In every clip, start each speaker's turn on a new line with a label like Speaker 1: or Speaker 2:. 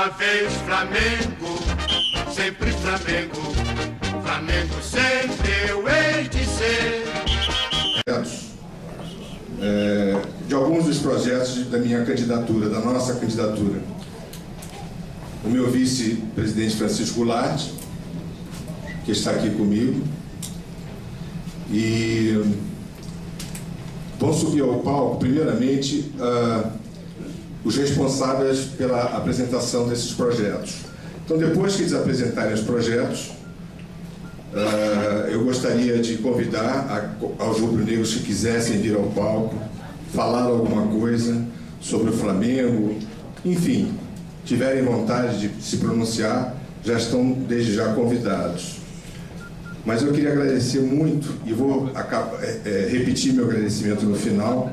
Speaker 1: uma vez Flamengo, sempre Flamengo, Flamengo sempre eu hei de ser.
Speaker 2: De alguns dos projetos da minha candidatura, da nossa candidatura. O meu vice-presidente Francisco Goulart, que está aqui comigo, e vão subir ao palco, primeiramente, os responsáveis pela apresentação desses projetos. Então, depois que eles apresentarem os projetos, eu gostaria de convidar aos rubro-negros que quisessem vir ao palco, falar alguma coisa sobre o Flamengo, enfim, tiverem vontade de se pronunciar, já estão desde já convidados. Mas eu queria agradecer muito, e vou repetir meu agradecimento no final,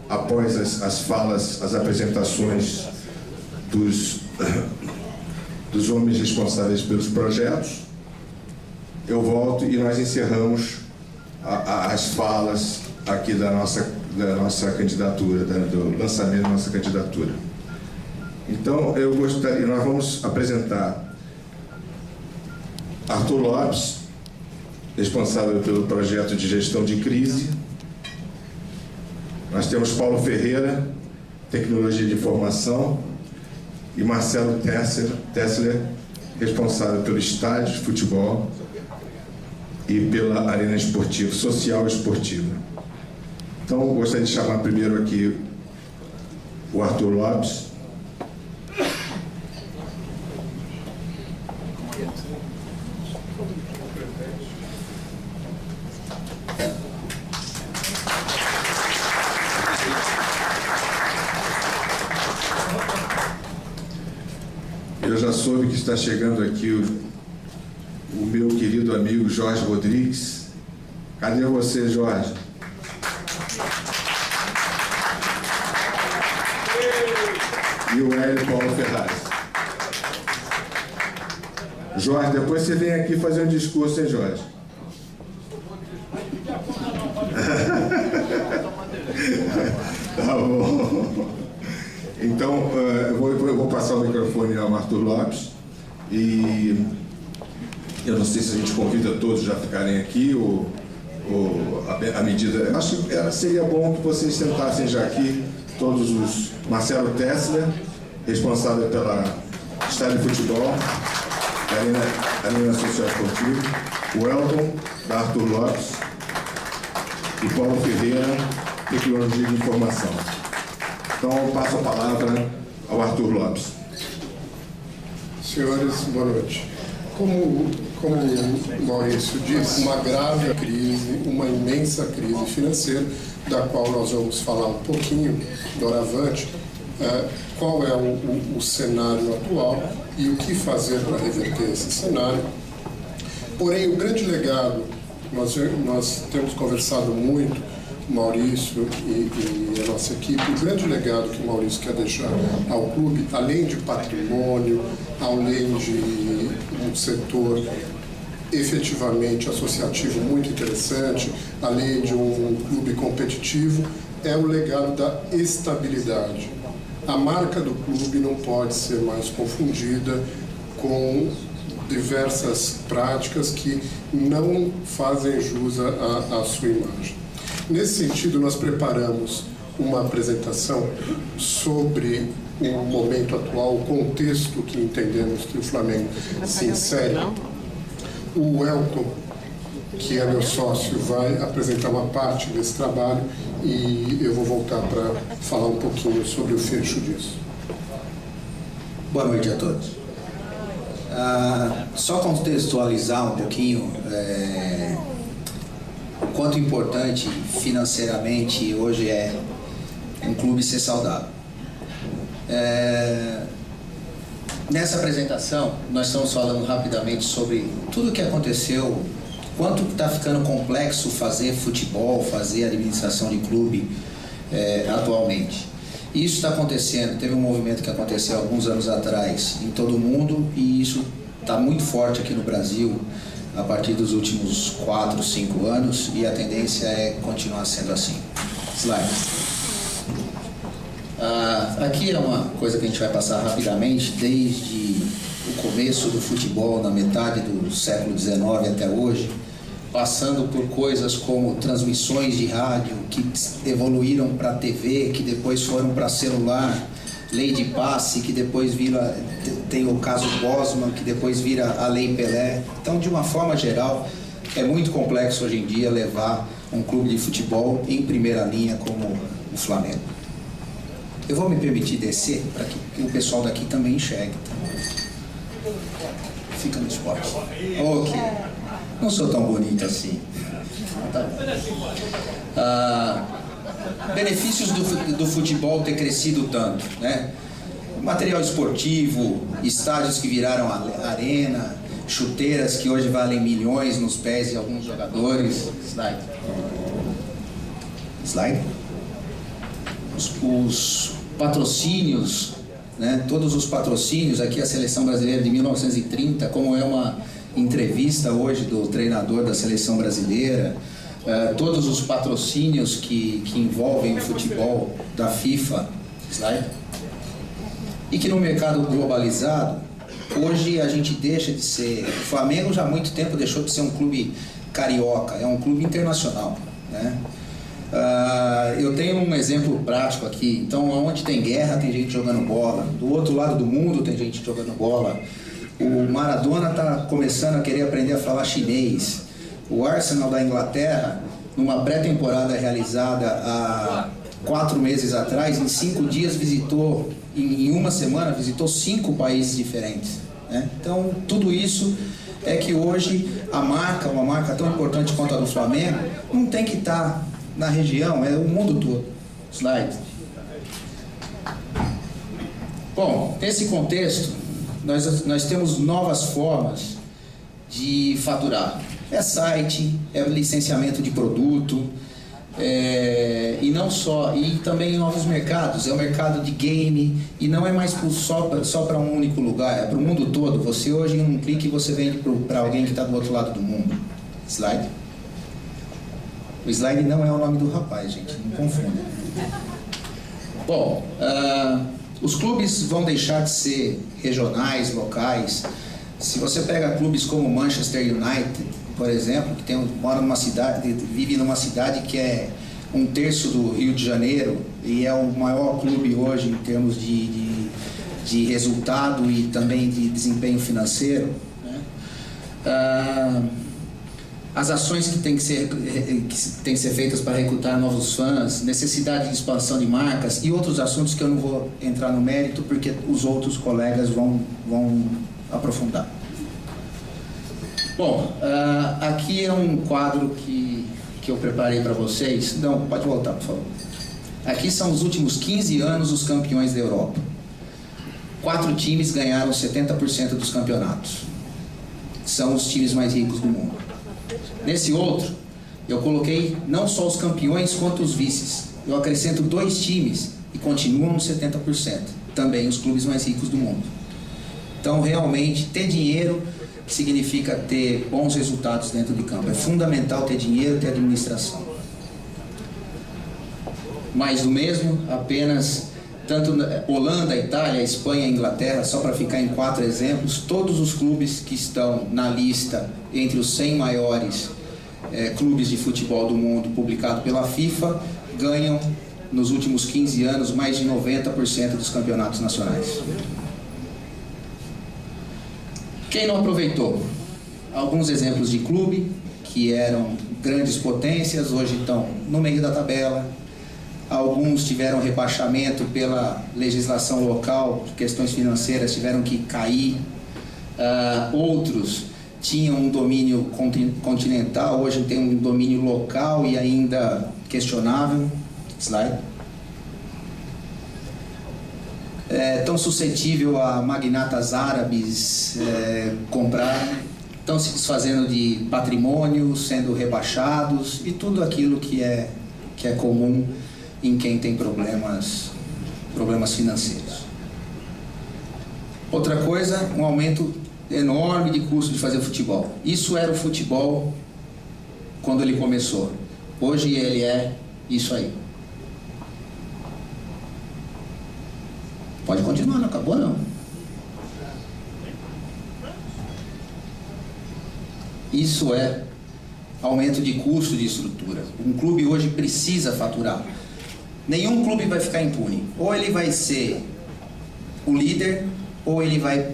Speaker 2: após as falas, as apresentações dos homens responsáveis pelos projetos. Eu volto e nós encerramos as falas aqui da nossa candidatura, do lançamento da nossa candidatura. Então, nós vamos apresentar Arthur Lopes, responsável pelo projeto de gestão de crise. Nós temos Paulo Ferreira, tecnologia de informação, e Marcelo Tessler, responsável pelo estádio de futebol e pela arena esportiva, social e esportiva. Então, eu gostaria de chamar primeiro aqui o Arthur Lopes. Eu já soube que está chegando aqui o meu querido amigo Jorge Rodrigues. Cadê você, Jorge? E o Hélio Paulo Ferraz. Jorge, depois você vem aqui fazer um discurso, hein, Jorge? Tá bom. Então, eu vou passar o microfone ao Arthur Lopes, e eu não sei se a gente convida todos já ficarem aqui, ou a medida... Eu acho que seria bom que vocês sentassem já aqui, todos os... Marcelo Tessler, responsável pela estádio de futebol, arena social esportiva, o Elton, da Arthur Lopes, e Paulo Ferreira, tecnologia de informação. Então, eu passo a palavra ao Arthur Lopes.
Speaker 3: Senhores, boa noite. Como o Maurício disse, uma grave crise, uma imensa crise financeira, da qual nós vamos falar um pouquinho doravante, qual é o cenário atual e o que fazer para reverter esse cenário. Porém, o grande legado, nós temos conversado muito, Maurício e a nossa equipe, o grande legado que o Maurício quer deixar ao clube, além de patrimônio, além de um setor efetivamente associativo muito interessante, além de um clube competitivo, é o legado da estabilidade. A marca do clube não pode ser mais confundida com diversas práticas que não fazem jus à sua imagem. Nesse sentido, nós preparamos uma apresentação sobre o momento atual, o contexto que entendemos que o Flamengo se insere. O Elton, que é meu sócio, vai apresentar uma parte desse trabalho e eu vou voltar para falar um pouquinho sobre o fecho disso.
Speaker 4: Boa noite a todos. Só contextualizar um pouquinho o quanto importante financeiramente hoje é um clube ser saudável. Nessa apresentação, nós estamos falando rapidamente sobre tudo o que aconteceu, quanto está ficando complexo fazer futebol, fazer administração de clube atualmente. Isso está acontecendo, teve um movimento que aconteceu alguns anos atrás em todo o mundo e isso está muito forte aqui no Brasil a partir dos últimos 4, 5 anos e a tendência é continuar sendo assim. Slide. Aqui é uma coisa que a gente vai passar rapidamente, desde o começo do futebol, na metade do século XIX até hoje, passando por coisas como transmissões de rádio que evoluíram para TV, que depois foram para celular, lei de passe, que depois vira, tem o caso Bosman, que depois vira a lei Pelé. Então, de uma forma geral, é muito complexo hoje em dia levar um clube de futebol em primeira linha como o Flamengo. Eu vou me permitir descer para que o pessoal daqui também enxergue. Fica no esporte. Ok. Não sou tão bonito assim. Tá bom. Benefícios do futebol ter crescido tanto, né? Material esportivo, estádios que viraram arena, chuteiras que hoje valem milhões nos pés de alguns jogadores. Slide. Os patrocínios, né? Todos os patrocínios, aqui a Seleção Brasileira de 1930, como é uma entrevista hoje do treinador da Seleção Brasileira, todos os patrocínios que envolvem o futebol da FIFA, e que no mercado globalizado, hoje a gente deixa de ser... O Flamengo já há muito tempo deixou de ser um clube carioca, é um clube internacional, né? Eu tenho um exemplo prático aqui. Então, onde tem guerra tem gente jogando bola, do outro lado do mundo tem gente jogando bola. O Maradona está começando a querer aprender a falar chinês. O Arsenal da Inglaterra, numa pré-temporada realizada há 4 meses atrás, em 5 dias visitou, em uma semana, visitou 5 países diferentes, né? Então, tudo isso é que hoje uma marca tão importante quanto a do Flamengo, não tem que estar na região, é o mundo todo. Slide. Bom, nesse contexto, nós temos novas formas de faturar. É site, é licenciamento de produto, e não só, e também novos mercados. É o mercado de game, e não é mais só para um único lugar, é para o mundo todo. Você hoje, em um clique, você vende para alguém que está do outro lado do mundo. Slide. O slide não é o nome do rapaz, gente, não confunda. Bom, os clubes vão deixar de ser regionais, locais. Se você pega clubes como Manchester United, por exemplo, que vive numa cidade que é 1/3 do Rio de Janeiro e é o maior clube hoje em termos de resultado e também de desempenho financeiro, né? As ações que têm que ser feitas para recrutar novos fãs, necessidade de expansão de marcas e outros assuntos que eu não vou entrar no mérito porque os outros colegas vão aprofundar. Bom, aqui é um quadro que eu preparei para vocês. Não, pode voltar, por favor. Aqui são os últimos 15 anos os campeões da Europa. 4 times ganharam 70% dos campeonatos. São os times mais ricos do mundo. Nesse outro, eu coloquei não só os campeões quanto os vices. Eu acrescento 2 times e continuam nos 70%. Também os clubes mais ricos do mundo. Então, realmente, ter dinheiro significa ter bons resultados dentro de campo. É fundamental ter dinheiro, ter administração. Mais do mesmo, apenas tanto Holanda, Itália, Espanha, Inglaterra, só para ficar em 4 exemplos, todos os clubes que estão na lista entre os 100 maiores clubes de futebol do mundo publicado pela FIFA ganham nos últimos 15 anos mais de 90% dos campeonatos nacionais. Quem não aproveitou? Alguns exemplos de clube que eram grandes potências, hoje estão no meio da tabela. Alguns tiveram rebaixamento pela legislação local, questões financeiras tiveram que cair. Outros tinham um domínio continental, hoje tem um domínio local e ainda questionável. Slide. Tão suscetível a magnatas árabes comprar, estão se desfazendo de patrimônio, sendo rebaixados e tudo aquilo que é comum em quem tem problemas financeiros. Outra coisa, um aumento enorme de custo de fazer futebol. Isso era o futebol quando ele começou. Hoje ele é isso aí. Pode continuar, não acabou não. Isso é aumento de custo de estrutura. Um clube hoje precisa faturar. Nenhum clube vai ficar impune. Ou ele vai ser o líder, ou ele vai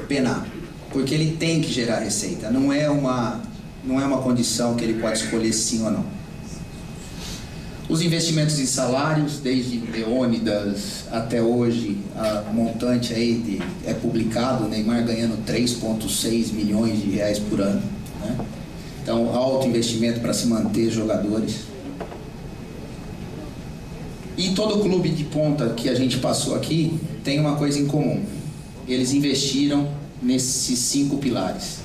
Speaker 4: penar. Porque ele tem que gerar receita. Não é uma condição que ele pode escolher sim ou não. Os investimentos em salários, desde Leônidas até hoje, a montante aí é publicado, o Neymar ganhando 3,6 milhões de reais por ano, né? Então, alto investimento para se manter jogadores. E todo clube de ponta que a gente passou aqui tem uma coisa em comum. Eles investiram nesses 5 pilares,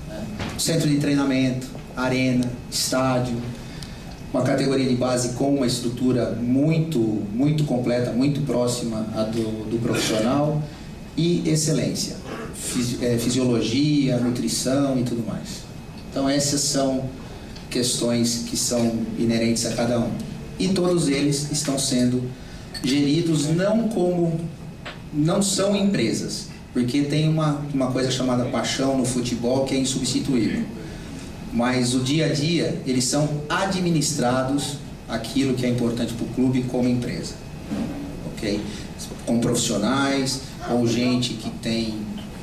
Speaker 4: né? Centro de treinamento, arena, estádio, uma categoria de base com uma estrutura muito completa, muito próxima à do profissional, e excelência, fisiologia, nutrição e tudo mais. Então essas são questões que são inerentes a cada um. E todos eles estão sendo geridos não são empresas, porque tem uma coisa chamada paixão no futebol que é insubstituível. Mas o dia a dia, eles são administrados aquilo que é importante para o clube como empresa. Ok? Com profissionais, ou gente que tem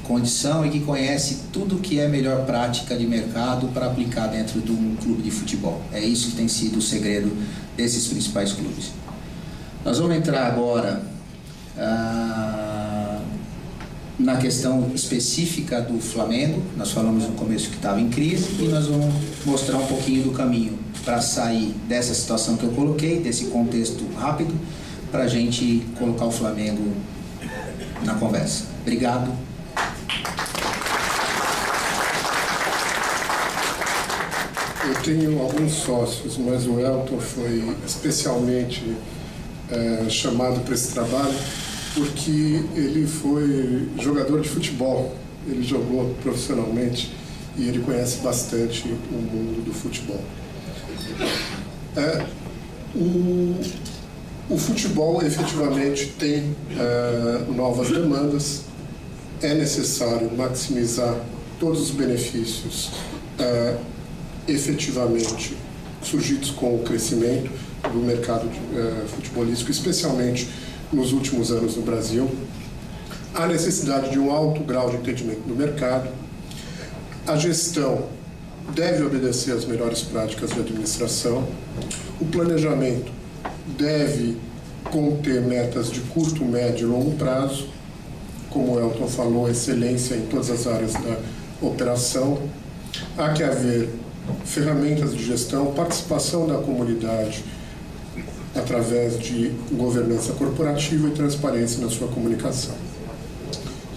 Speaker 4: condição e que conhece tudo que é melhor prática de mercado para aplicar dentro de um clube de futebol. É isso que tem sido o segredo desses principais clubes. Nós vamos entrar agora na questão específica do Flamengo. Nós falamos no começo que estava em crise e nós vamos mostrar um pouquinho do caminho para sair dessa situação que eu coloquei, desse contexto rápido, para a gente colocar o Flamengo na conversa. Obrigado.
Speaker 3: Eu tenho alguns sócios, mas o Elton foi especialmente chamado para esse trabalho porque ele foi jogador de futebol, ele jogou profissionalmente e ele conhece bastante o mundo do futebol. O futebol efetivamente tem novas demandas, é necessário maximizar todos os benefícios efetivamente surgidos com o crescimento do mercado futebolístico, especialmente nos últimos anos no Brasil. Há necessidade de um alto grau de entendimento do mercado. A gestão deve obedecer às melhores práticas de administração. O planejamento deve conter metas de curto, médio e longo prazo. Como o Elton falou, excelência em todas as áreas da operação. Há que haver ferramentas de gestão, participação da comunidade através de governança corporativa e transparência na sua comunicação.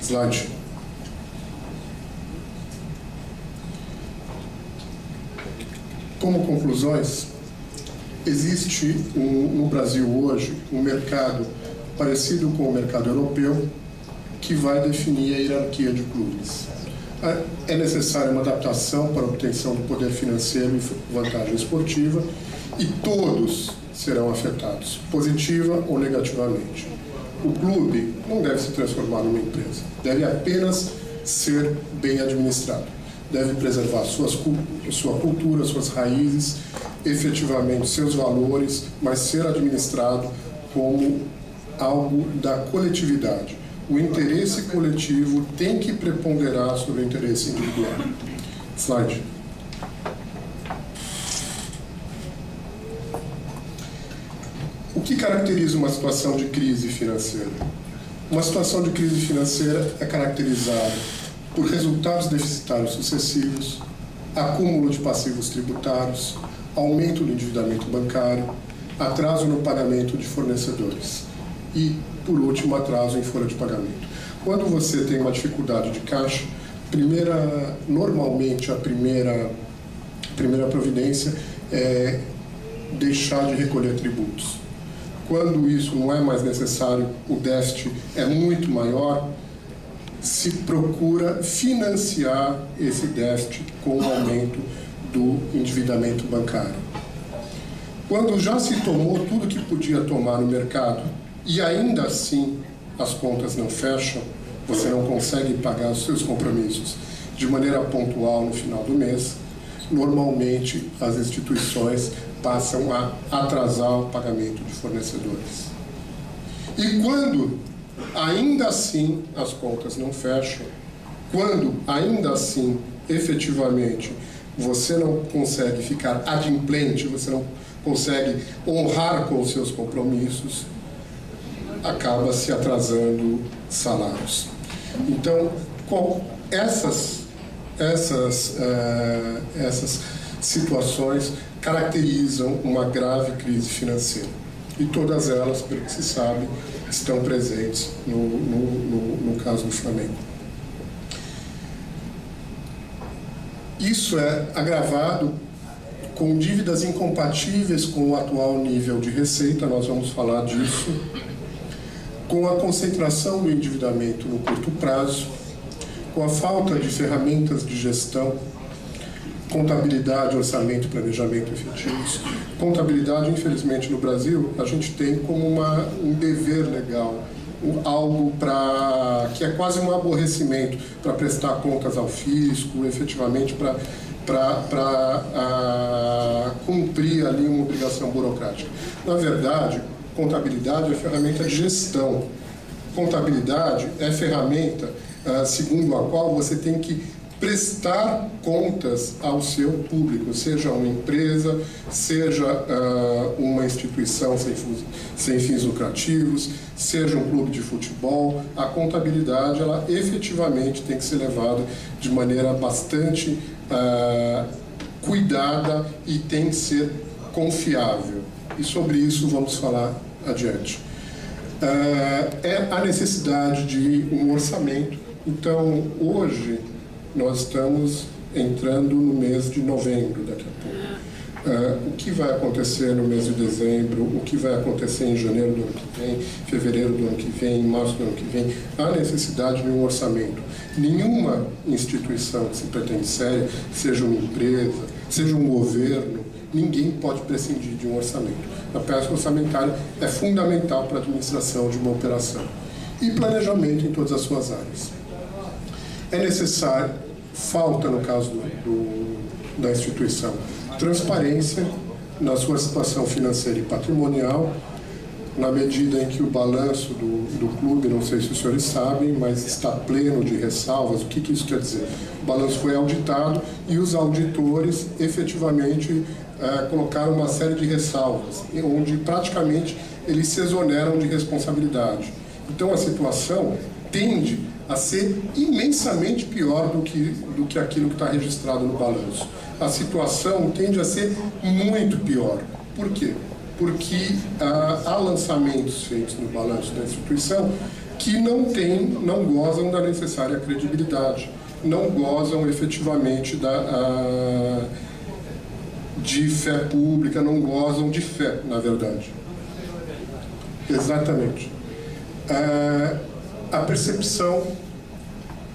Speaker 3: Slide. Como conclusões, existe no Brasil hoje um mercado parecido com o mercado europeu que vai definir a hierarquia de clubes. É necessária uma adaptação para a obtenção do poder financeiro e vantagem esportiva, e todos serão afetados, positiva ou negativamente. O clube não deve se transformar numa empresa, deve apenas ser bem administrado. Deve preservar sua cultura, suas raízes, efetivamente seus valores, mas ser administrado como algo da coletividade. O interesse coletivo tem que preponderar sobre o interesse individual. Slide. O que caracteriza uma situação de crise financeira? Uma situação de crise financeira é caracterizada por resultados deficitários sucessivos, acúmulo de passivos tributários, aumento do endividamento bancário, atraso no pagamento de fornecedores e, por último, atraso em folha de pagamento. Quando você tem uma dificuldade de caixa, normalmente a primeira providência é deixar de recolher tributos. Quando isso não é mais necessário, o déficit é muito maior, se procura financiar esse déficit com o aumento do endividamento bancário. Quando já se tomou tudo que podia tomar no mercado e ainda assim as contas não fecham, você não consegue pagar os seus compromissos de maneira pontual no final do mês, normalmente as instituições passam a atrasar o pagamento de fornecedores. E quando ainda assim as contas não fecham, quando ainda assim efetivamente você não consegue ficar adimplente, você não consegue honrar com os seus compromissos, acaba se atrasando salários. Então, com essas situações caracterizam uma grave crise financeira. E todas elas, pelo que se sabe, estão presentes no caso do Flamengo. Isso é agravado com dívidas incompatíveis com o atual nível de receita, nós vamos falar disso, com a concentração do endividamento no curto prazo, com a falta de ferramentas de gestão, contabilidade, orçamento e planejamento efetivos. Contabilidade, infelizmente, no Brasil, a gente tem como um dever legal, algo que é quase um aborrecimento para prestar contas ao fisco, efetivamente para cumprir ali uma obrigação burocrática. Na verdade, contabilidade é ferramenta de gestão. Contabilidade é ferramenta segundo a qual você tem que prestar contas ao seu público, seja uma empresa, seja uma instituição sem fins lucrativos, seja um clube de futebol. A contabilidade, ela efetivamente tem que ser levada de maneira bastante cuidada e tem que ser confiável. E sobre isso vamos falar adiante. É a necessidade de um orçamento. Então, hoje, nós estamos entrando no mês de novembro, daqui a pouco. O que vai acontecer no mês de dezembro, o que vai acontecer em janeiro do ano que vem, fevereiro do ano que vem, março do ano que vem, há necessidade de um orçamento. Nenhuma instituição que se pretende séria, seja uma empresa, seja um governo, ninguém pode prescindir de um orçamento. A peça orçamentária é fundamental para a administração de uma operação. E planejamento em todas as suas áreas. É necessário, falta no caso da instituição, transparência na sua situação financeira e patrimonial, na medida em que o balanço do clube, não sei se os senhores sabem, mas está pleno de ressalvas. O que isso quer dizer? O balanço foi auditado e os auditores efetivamente colocaram uma série de ressalvas, onde praticamente eles se exoneram de responsabilidade. Então a situação tende a ser imensamente pior do que aquilo que está registrado no balanço. A situação tende a ser muito pior. Por quê? Porque há lançamentos feitos no balanço da instituição que não gozam da necessária credibilidade, não gozam efetivamente de fé pública, não gozam de fé, na verdade. Exatamente. A percepção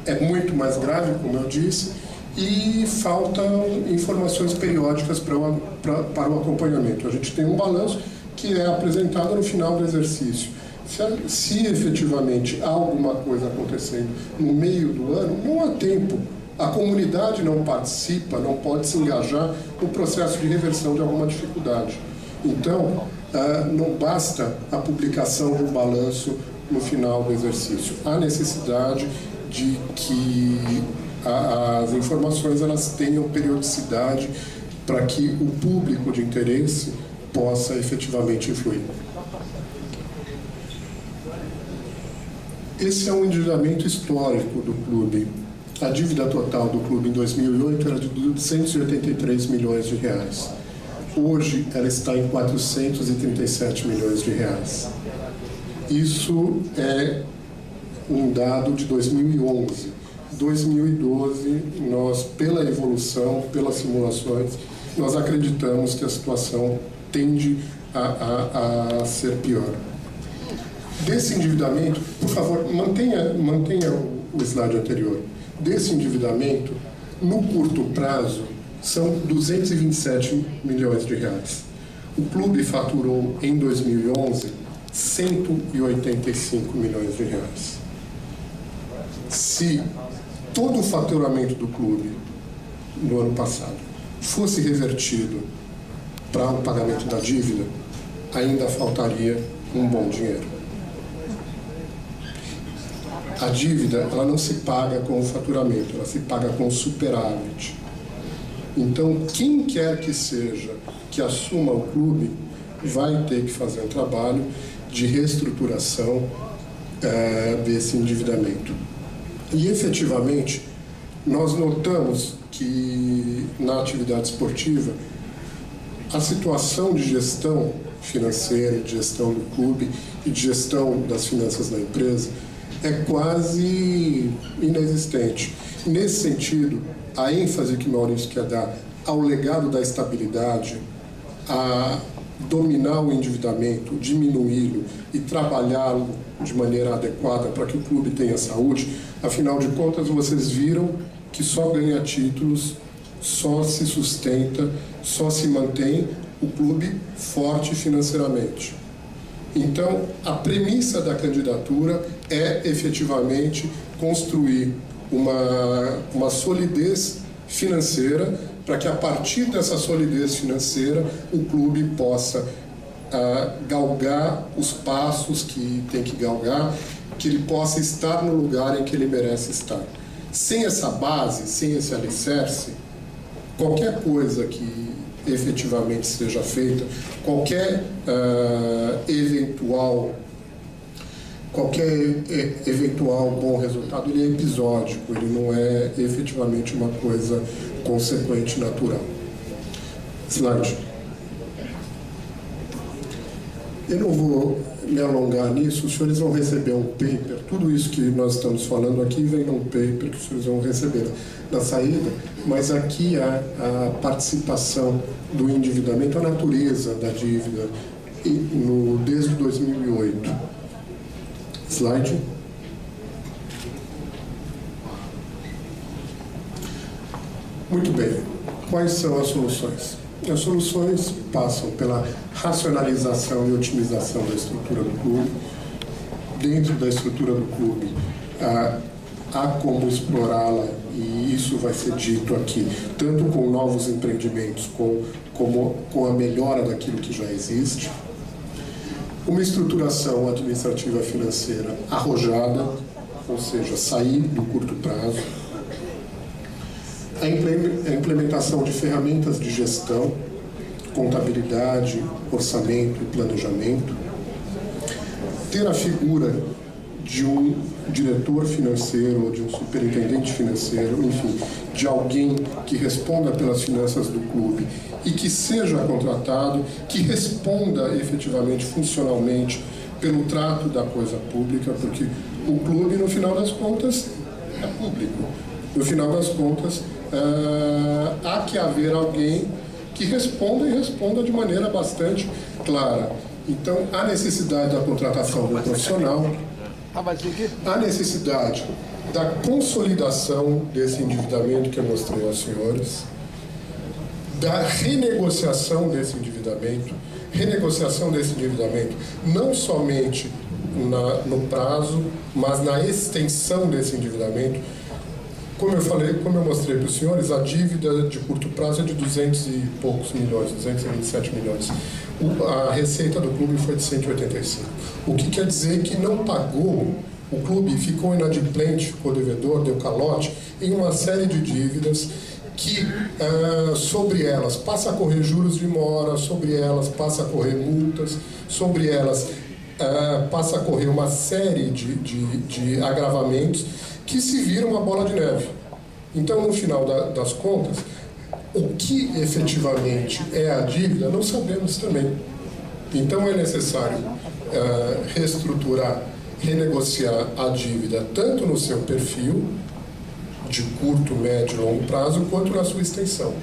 Speaker 3: é muito mais grave, como eu disse, e faltam informações periódicas para o acompanhamento. A gente tem um balanço que é apresentado no final do exercício. Se efetivamente há alguma coisa acontecendo no meio do ano, não há tempo. A comunidade não participa, não pode se engajar no processo de reversão de alguma dificuldade. Então, não basta a publicação do balanço no final do exercício. Há necessidade de que as informações elas tenham periodicidade para que o público de interesse possa efetivamente influir. Esse é um endividamento histórico do clube. A dívida total do clube em 2008 era de 283 milhões de reais. Hoje ela está em 437 milhões de reais. Isso é um dado de 2011. 2012, nós, pela evolução, pelas simulações, nós acreditamos que a situação tende a ser pior. Desse endividamento, por favor, mantenha o slide anterior. Desse endividamento, no curto prazo, são 227 milhões de reais. O clube faturou, em 2011, 185 milhões de reais. Se todo o faturamento do clube no ano passado fosse revertido para o pagamento da dívida, ainda faltaria um bom dinheiro. A dívida, ela não se paga com o faturamento, ela se paga com o superávit. Então, quem quer que seja que assuma o clube vai ter que fazer um trabalho de reestruturação desse endividamento. E, efetivamente, nós notamos que na atividade esportiva a situação de gestão financeira, de gestão do clube e de gestão das finanças da empresa é quase inexistente. Nesse sentido, a ênfase que o Maurício quer dar ao legado da estabilidade, a dominar o endividamento, diminuí-lo e trabalhá-lo de maneira adequada para que o clube tenha saúde, afinal de contas, vocês viram que só ganha títulos, só se sustenta, só se mantém o clube forte financeiramente. Então, a premissa da candidatura é efetivamente construir uma solidez financeira para que a partir dessa solidez financeira o clube possa galgar os passos que tem que galgar, que ele possa estar no lugar em que ele merece estar. Sem essa base, sem esse alicerce, qualquer coisa que efetivamente seja feita, qualquer eventual bom resultado, ele é episódico, ele não é efetivamente uma coisa consequente e natural. Slide. Eu não vou me alongar nisso, os senhores vão receber um paper, tudo isso que nós estamos falando aqui vem num paper que os senhores vão receber na saída, mas aqui a participação do endividamento, a natureza da dívida desde 2008. Slide. Muito bem. Quais são as soluções? As soluções passam pela racionalização e otimização da estrutura do clube. Dentro da estrutura do clube, há como explorá-la, e isso vai ser dito aqui, tanto com novos empreendimentos, como com a melhora daquilo que já existe. Uma estruturação administrativa financeira arrojada, ou seja, sair do curto prazo. A implementação de ferramentas de gestão, contabilidade, orçamento e planejamento. Ter a figura de um diretor financeiro, ou de um superintendente financeiro, enfim, de alguém que responda pelas finanças do clube e que seja contratado, que responda efetivamente, funcionalmente, pelo trato da coisa pública, porque o clube, no final das contas, é público. No final das contas, há que haver alguém que responda e responda de maneira bastante clara. Então, há necessidade da contratação do profissional, há necessidade da consolidação desse endividamento que eu mostrei aos senhores, da renegociação desse endividamento não somente no prazo, mas na extensão desse endividamento. Como eu falei, como eu mostrei para os senhores, a dívida de curto prazo é de 200 e poucos milhões, 227 milhões. A receita do clube foi de 185. O que quer dizer que não pagou, o clube ficou inadimplente, ficou devedor, deu calote em uma série de dívidas que sobre elas passa a correr juros de mora, sobre elas passa a correr multas, sobre elas passa a correr uma série de agravamentos que se vira uma bola de neve. Então, no final das contas, o que efetivamente é a dívida, não sabemos também. Então, é necessário reestruturar, renegociar a dívida, tanto no seu perfil, de curto, médio e longo prazo, quanto na sua extensão.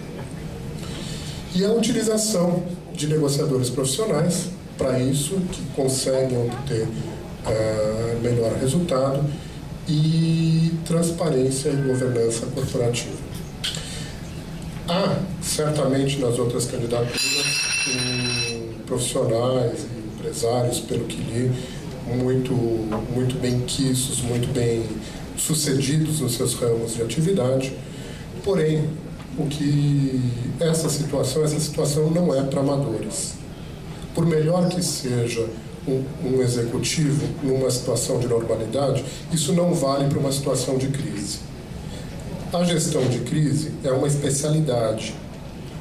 Speaker 3: E a utilização de negociadores profissionais, para isso, que conseguem obter melhor resultado, e transparência e governança corporativa. Há, certamente, nas outras candidaturas, profissionais e empresários, pelo que li, muito bem quiços, muito bem sucedidos nos seus ramos de atividade. Porém, essa situação não é para amadores. Por melhor que seja um executivo numa situação de normalidade, isso não vale para uma situação de crise. A gestão de crise é uma especialidade,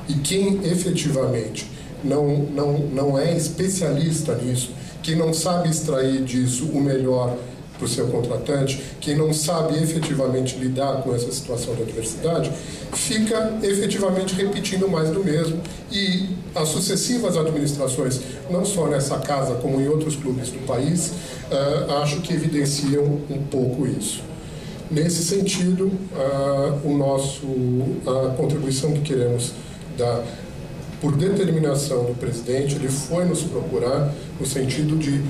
Speaker 3: e quem efetivamente não é especialista nisso, quem não sabe extrair disso o melhor para o seu contratante, quem não sabe efetivamente lidar com essa situação de adversidade, fica efetivamente repetindo mais do mesmo, e as sucessivas administrações, não só nessa casa como em outros clubes do país, acho que evidenciam um pouco isso. Nesse sentido, a contribuição que queremos dar, por determinação do presidente, ele foi nos procurar no sentido de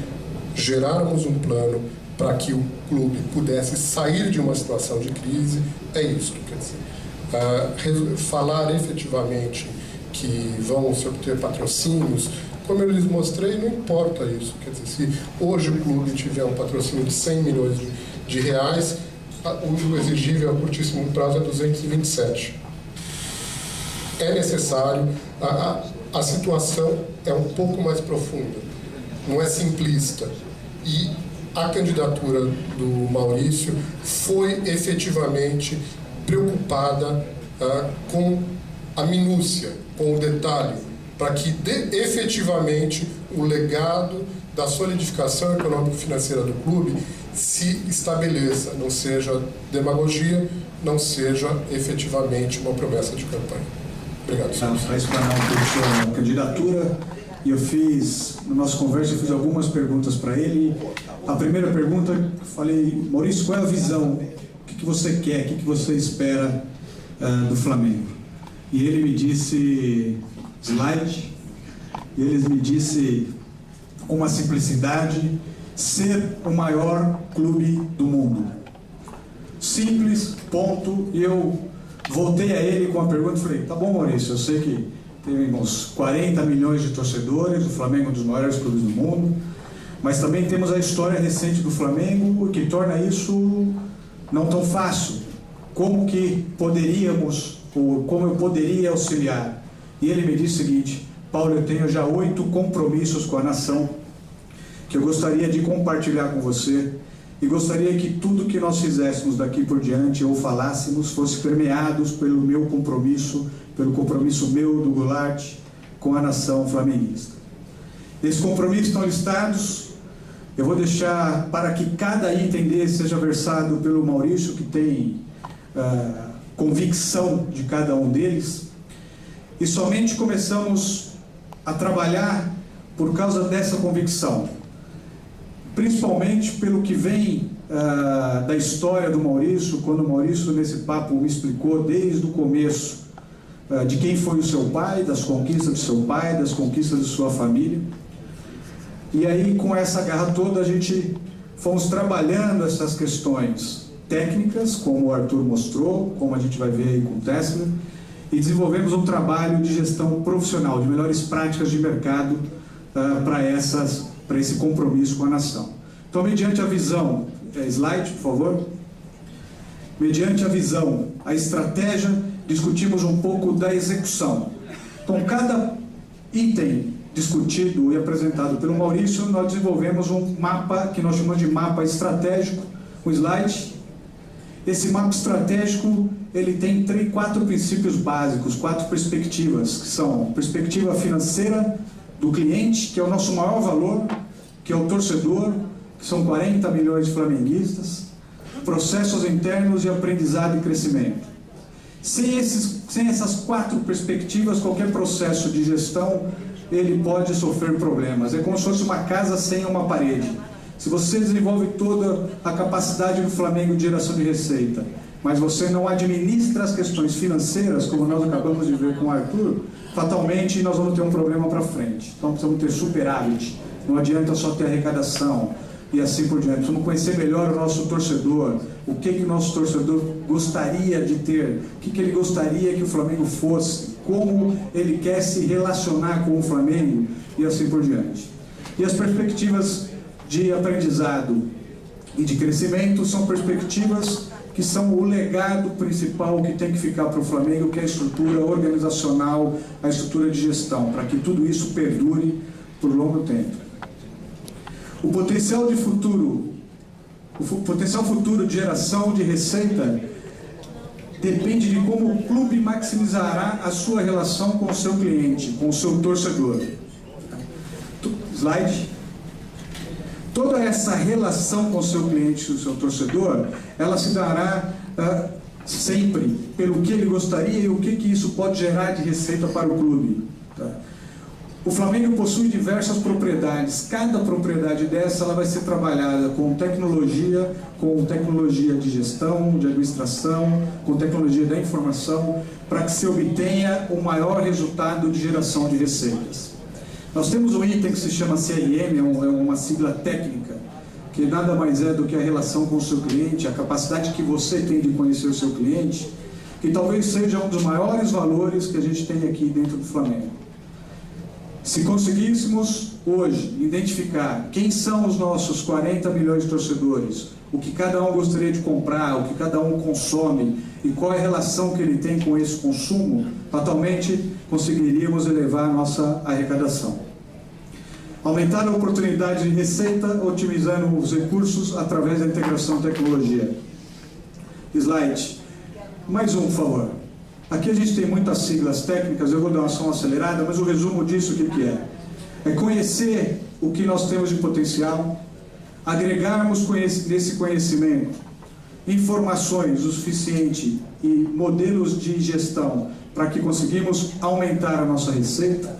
Speaker 3: gerarmos um plano para que o clube pudesse sair de uma situação de crise. É isso, quer dizer, falar efetivamente que vão se obter patrocínios, como eu lhes mostrei, não importa isso. Quer dizer, se hoje o clube tiver um patrocínio de 100 milhões de reais, o exigível a curtíssimo prazo é 227. É necessário, a situação é um pouco mais profunda, não é simplista, e a candidatura do Maurício foi efetivamente preocupada com a minúcia, com o detalhe, para que efetivamente o legado da solidificação econômico-financeira do clube se estabeleça, não seja demagogia, não seja efetivamente uma promessa de campanha. Obrigado, senhor.
Speaker 5: Para explanar um pouco a candidatura, e na nossa conversa, eu fiz algumas perguntas para ele. A primeira pergunta, eu falei: Maurício, qual é a visão? O que você quer? O que você espera do Flamengo? E ele me disse slide, e ele me disse com uma simplicidade: ser o maior clube do mundo. Simples, ponto. E eu voltei a ele com a pergunta e falei: tá bom, Maurício, eu sei que temos 40 milhões de torcedores, o Flamengo é um dos maiores clubes do mundo, mas também temos a história recente do Flamengo, que torna isso não tão fácil. Como que poderíamos, ou como eu poderia auxiliar? E ele me disse o seguinte: Paulo, eu tenho já 8 compromissos com a nação que eu gostaria de compartilhar com você, e gostaria que tudo que nós fizéssemos daqui por diante ou falássemos fosse permeados pelo meu compromisso, pelo compromisso meu do Goulart com a nação flamenguista. Esses compromissos estão listados. Eu vou deixar para que cada item desse seja versado pelo Maurício, que tem convicção de cada um deles, e somente começamos a trabalhar por causa dessa convicção, principalmente pelo que vem da história do Maurício, quando o Maurício nesse papo me explicou desde o começo de quem foi o seu pai, das conquistas do seu pai, das conquistas de sua família. E aí, com essa garra toda, a gente fomos trabalhando essas questões técnicas, como o Arthur mostrou, como a gente vai ver aí com o Tesla, e desenvolvemos um trabalho de gestão profissional, de melhores práticas de mercado para esse compromisso com a nação. Então, mediante a visão, slide, por favor. Mediante a visão, a estratégia, discutimos um pouco da execução. Então, cada item discutido e apresentado pelo Maurício, nós desenvolvemos um mapa que nós chamamos de mapa estratégico, um slide. Esse mapa estratégico, ele tem 4 princípios básicos, 4 perspectivas, que são perspectiva financeira do cliente, que é o nosso maior valor, que é o torcedor, que são 40 milhões de flamenguistas, processos internos de aprendizado e crescimento. Sem essas 4 perspectivas, qualquer processo de gestão, ele pode sofrer problemas. É como se fosse uma casa sem uma parede. Se você desenvolve toda a capacidade do Flamengo de geração de receita, mas você não administra as questões financeiras, como nós acabamos de ver com o Arthur, fatalmente nós vamos ter um problema para frente. Então precisamos ter superávit, não adianta só ter arrecadação e assim por diante. Precisamos conhecer melhor o nosso torcedor, o que o nosso torcedor gostaria de ter, o que ele gostaria que o Flamengo fosse, como ele quer se relacionar com o Flamengo e assim por diante. E as perspectivas de aprendizado e de crescimento são perspectivas que são o legado principal que tem que ficar para o Flamengo, que é a estrutura organizacional, a estrutura de gestão, para que tudo isso perdure por longo tempo. O potencial futuro de geração de receita depende de como o clube maximizará a sua relação com o seu cliente, com o seu torcedor. Slide. Toda essa relação com o seu cliente e o seu torcedor, ela se dará sempre pelo que ele gostaria e o que isso pode gerar de receita para o clube. Tá? O Flamengo possui diversas propriedades. Cada propriedade dessa ela vai ser trabalhada com tecnologia de gestão, de administração, com tecnologia da informação, para que se obtenha o maior resultado de geração de receitas. Nós temos um item que se chama CRM, é uma sigla técnica, que nada mais é do que a relação com o seu cliente, a capacidade que você tem de conhecer o seu cliente, que talvez seja um dos maiores valores que a gente tem aqui dentro do Flamengo. Se conseguíssemos hoje identificar quem são os nossos 40 milhões de torcedores, o que cada um gostaria de comprar, o que cada um consome e qual é a relação que ele tem com esse consumo, fatalmente conseguiríamos elevar a nossa arrecadação. Aumentar a oportunidade de receita, otimizando os recursos através da integração de tecnologia. Slide. Mais um, por favor. Aqui a gente tem muitas siglas técnicas, eu vou dar uma ação acelerada, mas o resumo disso o que é? É conhecer o que nós temos de potencial, agregarmos nesse conhecimento informações o suficiente e modelos de gestão para que conseguimos aumentar a nossa receita.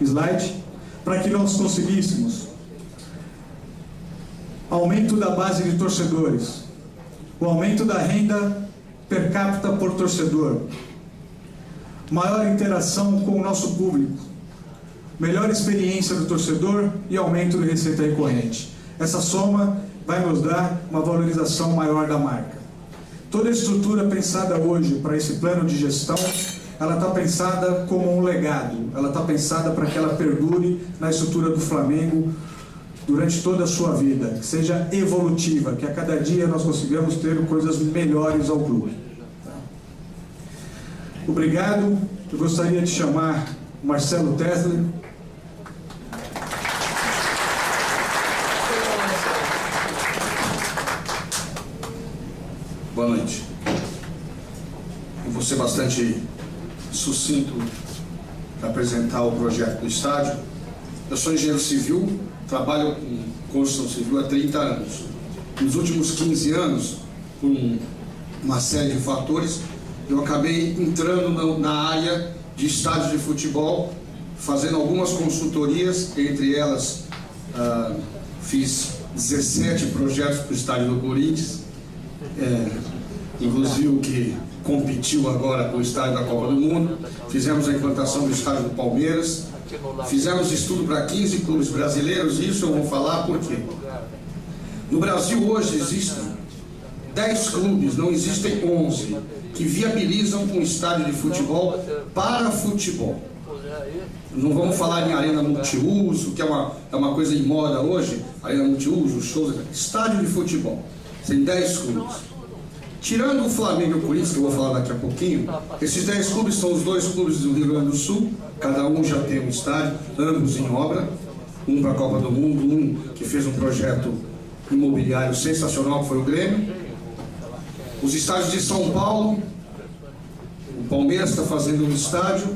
Speaker 5: Slide. Para que nós conseguíssemos aumento da base de torcedores, o aumento da renda per capita por torcedor, maior interação com o nosso público, melhor experiência do torcedor e aumento de receita recorrente. Essa soma vai nos dar uma valorização maior da marca. Toda a estrutura pensada hoje para esse plano de gestão, ela está pensada como um legado, ela está pensada para que ela perdure na estrutura do Flamengo durante toda a sua vida, que seja evolutiva, que a cada dia nós consigamos ter coisas melhores ao clube. Obrigado, eu gostaria de chamar o Marcelo Tesler.
Speaker 6: Boa noite. Eu vou ser bastante sucinto para apresentar o projeto do estádio. Eu sou engenheiro civil, trabalho com construção civil há 30 anos. Nos últimos 15 anos, por uma série de fatores, eu acabei entrando na área de estádios de futebol, fazendo algumas consultorias, entre elas fiz 17 projetos para o estádio do Corinthians, inclusive o que competiu agora com o estádio da Copa do Mundo. Fizemos a implantação do estádio do Palmeiras, fizemos estudo para 15 clubes brasileiros, e isso eu vou falar por quê. No Brasil hoje existem 10 clubes, não existem 11, que viabilizam um estádio de futebol para futebol. Não vamos falar em arena multiuso, que é uma coisa em moda hoje, arena multiuso, shows, estádio de futebol. Tem 10 clubes. Tirando o Flamengo e o Corinthians, que eu vou falar daqui a pouquinho, esses 10 clubes são os 2 clubes do Rio Grande do Sul, cada um já tem um estádio, ambos em obra, um para a Copa do Mundo, um que fez um projeto imobiliário sensacional, que foi o Grêmio. Os estádios de São Paulo, o Palmeiras está fazendo um estádio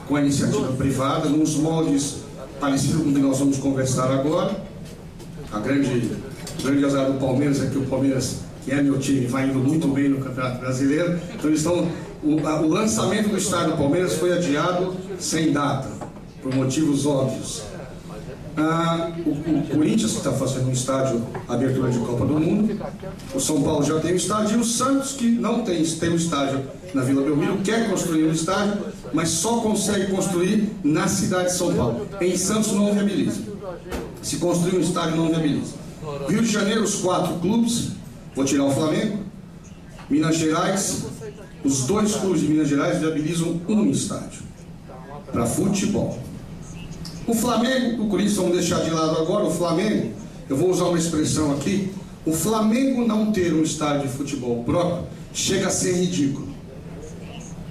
Speaker 6: com a iniciativa privada, nos moldes parecidos com o que nós vamos conversar agora. O grande azar do Palmeiras é que o Palmeiras, que é meu time, vai indo muito bem no Campeonato Brasileiro. Então eles estão, o lançamento do estádio do Palmeiras foi adiado sem data, por motivos óbvios. O Corinthians está fazendo um estádio, abertura de Copa do Mundo. O São Paulo já tem um estádio, e o Santos, que não tem um estádio na Vila Belmiro, quer construir um estádio, mas só consegue construir na cidade de São Paulo. Em Santos não viabiliza. Se construir um estádio não viabiliza. Rio de Janeiro, os 4 clubes, vou tirar o Flamengo. Minas Gerais, os 2 clubes de Minas Gerais viabilizam um estádio para futebol. O Flamengo, o Corinthians vamos deixar de lado agora, o Flamengo, eu vou usar uma expressão aqui, o Flamengo não ter um estádio de futebol próprio chega a ser ridículo.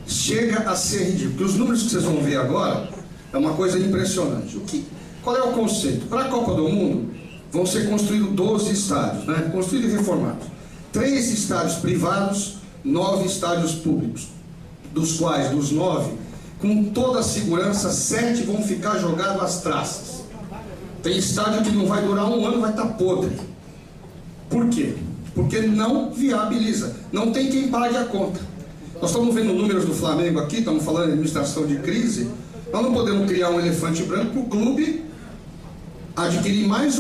Speaker 6: Chega a ser ridículo. Porque os números que vocês vão ver agora é uma coisa impressionante. Qual é o conceito? Para a Copa do Mundo vão ser construídos 12 estádios, né? Construídos e reformados. 3 estádios privados, 9 estádios públicos. Dos quais, dos 9, com toda a segurança, 7 vão ficar jogados às traças. Tem estádio que não vai durar um ano, vai estar podre. Por quê? Porque não viabiliza. Não tem quem pague a conta. Nós estamos vendo números do Flamengo aqui, estamos falando de administração de crise. Nós não podemos criar um elefante branco para o clube adquirir mais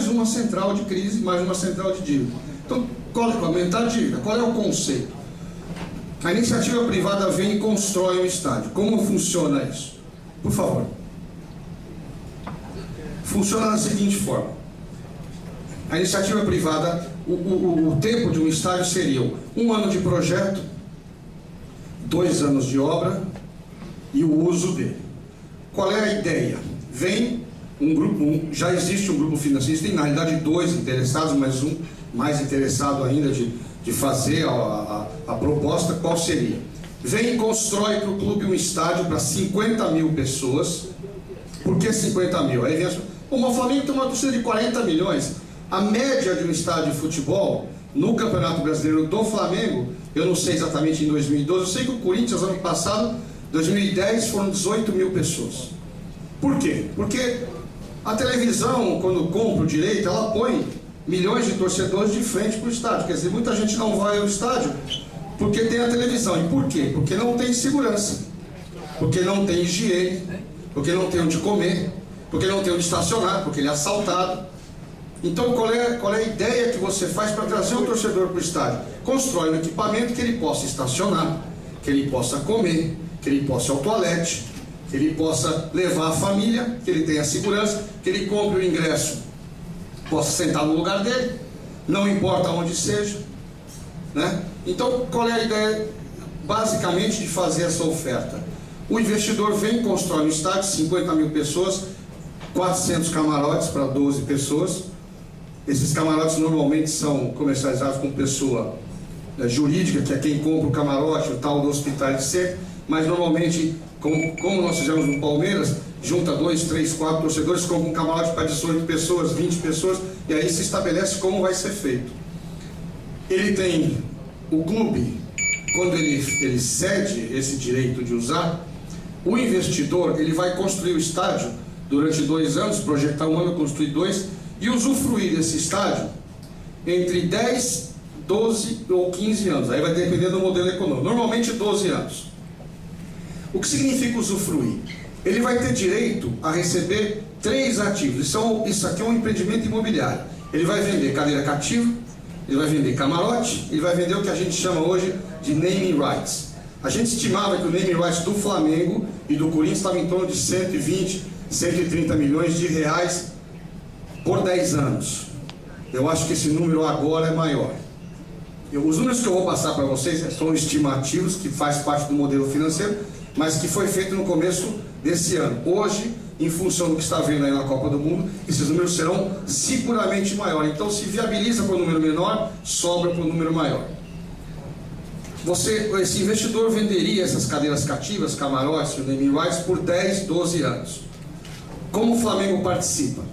Speaker 6: uma central de crise, mais uma central de dívida. Então, aumentar a dívida. Qual é o conceito? A iniciativa privada vem e constrói um estádio. Como funciona isso? Por favor. Funciona da seguinte forma. A iniciativa privada, o tempo de um estádio seria 1 ano de projeto, 2 anos de obra e o uso dele. Qual é a ideia? Vem um grupo, já existe um grupo financista, tem na realidade 2 interessados, mas um mais interessado ainda de fazer a proposta. Qual seria? Vem e constrói para o clube um estádio para 50 mil pessoas. Por que 50 mil? Aí vem o Flamengo tem uma torcida de 40 milhões. A média de um estádio de futebol no Campeonato Brasileiro do Flamengo, eu não sei exatamente em 2012, eu sei que o Corinthians, ano passado, 2010, foram 18 mil pessoas. Por quê? Porque a televisão, quando compra o direito, ela põe milhões de torcedores de frente para o estádio. Quer dizer, muita gente não vai ao estádio porque tem a televisão. E por quê? Porque não tem segurança, porque não tem higiene, porque não tem onde comer, porque não tem onde estacionar, porque ele é assaltado. Então, qual é a ideia que você faz para trazer o torcedor para o estádio? Constrói um equipamento que ele possa estacionar, que ele possa comer, que ele possa ir ao toalete, que ele possa levar a família, que ele tenha segurança, que ele compre o ingresso, possa sentar no lugar dele, não importa onde seja, né? Então, qual é a ideia, basicamente, de fazer essa oferta? O investidor vem e constrói um estádio, 50 mil pessoas, 400 camarotes para 12 pessoas. Esses camarotes normalmente são comercializados com pessoa jurídica, que é quem compra o camarote, o tal do hospital de ser, mas normalmente, como nós fizemos no Palmeiras, junta 2, 3, 4 torcedores, compra um camarote para 18 pessoas, 20 pessoas, e aí se estabelece como vai ser feito. Ele tem o clube, quando ele cede esse direito de usar, o investidor ele vai construir o estádio durante 2 anos, projetar 1 ano, construir 2, e usufruir desse estádio entre 10, 12 ou 15 anos. Aí vai depender do modelo econômico. Normalmente 12 anos. O que significa usufruir? Ele vai ter direito a receber 3 ativos. Isso aqui é um empreendimento imobiliário. Ele vai vender cadeira cativa, ele vai vender camarote, ele vai vender o que a gente chama hoje de naming rights. A gente estimava que o naming rights do Flamengo e do Corinthians estava em torno de 120, 130 milhões de reais por 10 anos. Eu acho que esse número agora é maior. Os números que eu vou passar para vocês são estimativos, que faz parte do modelo financeiro, mas que foi feito no começo desse ano. Hoje, em função do que está vendo aí na Copa do Mundo, esses números serão seguramente maiores. Então, se viabiliza para o número menor, sobra para o número maior. Esse investidor venderia essas cadeiras cativas, camarotes, o naming rights, por 10, 12 anos. Como o Flamengo participa?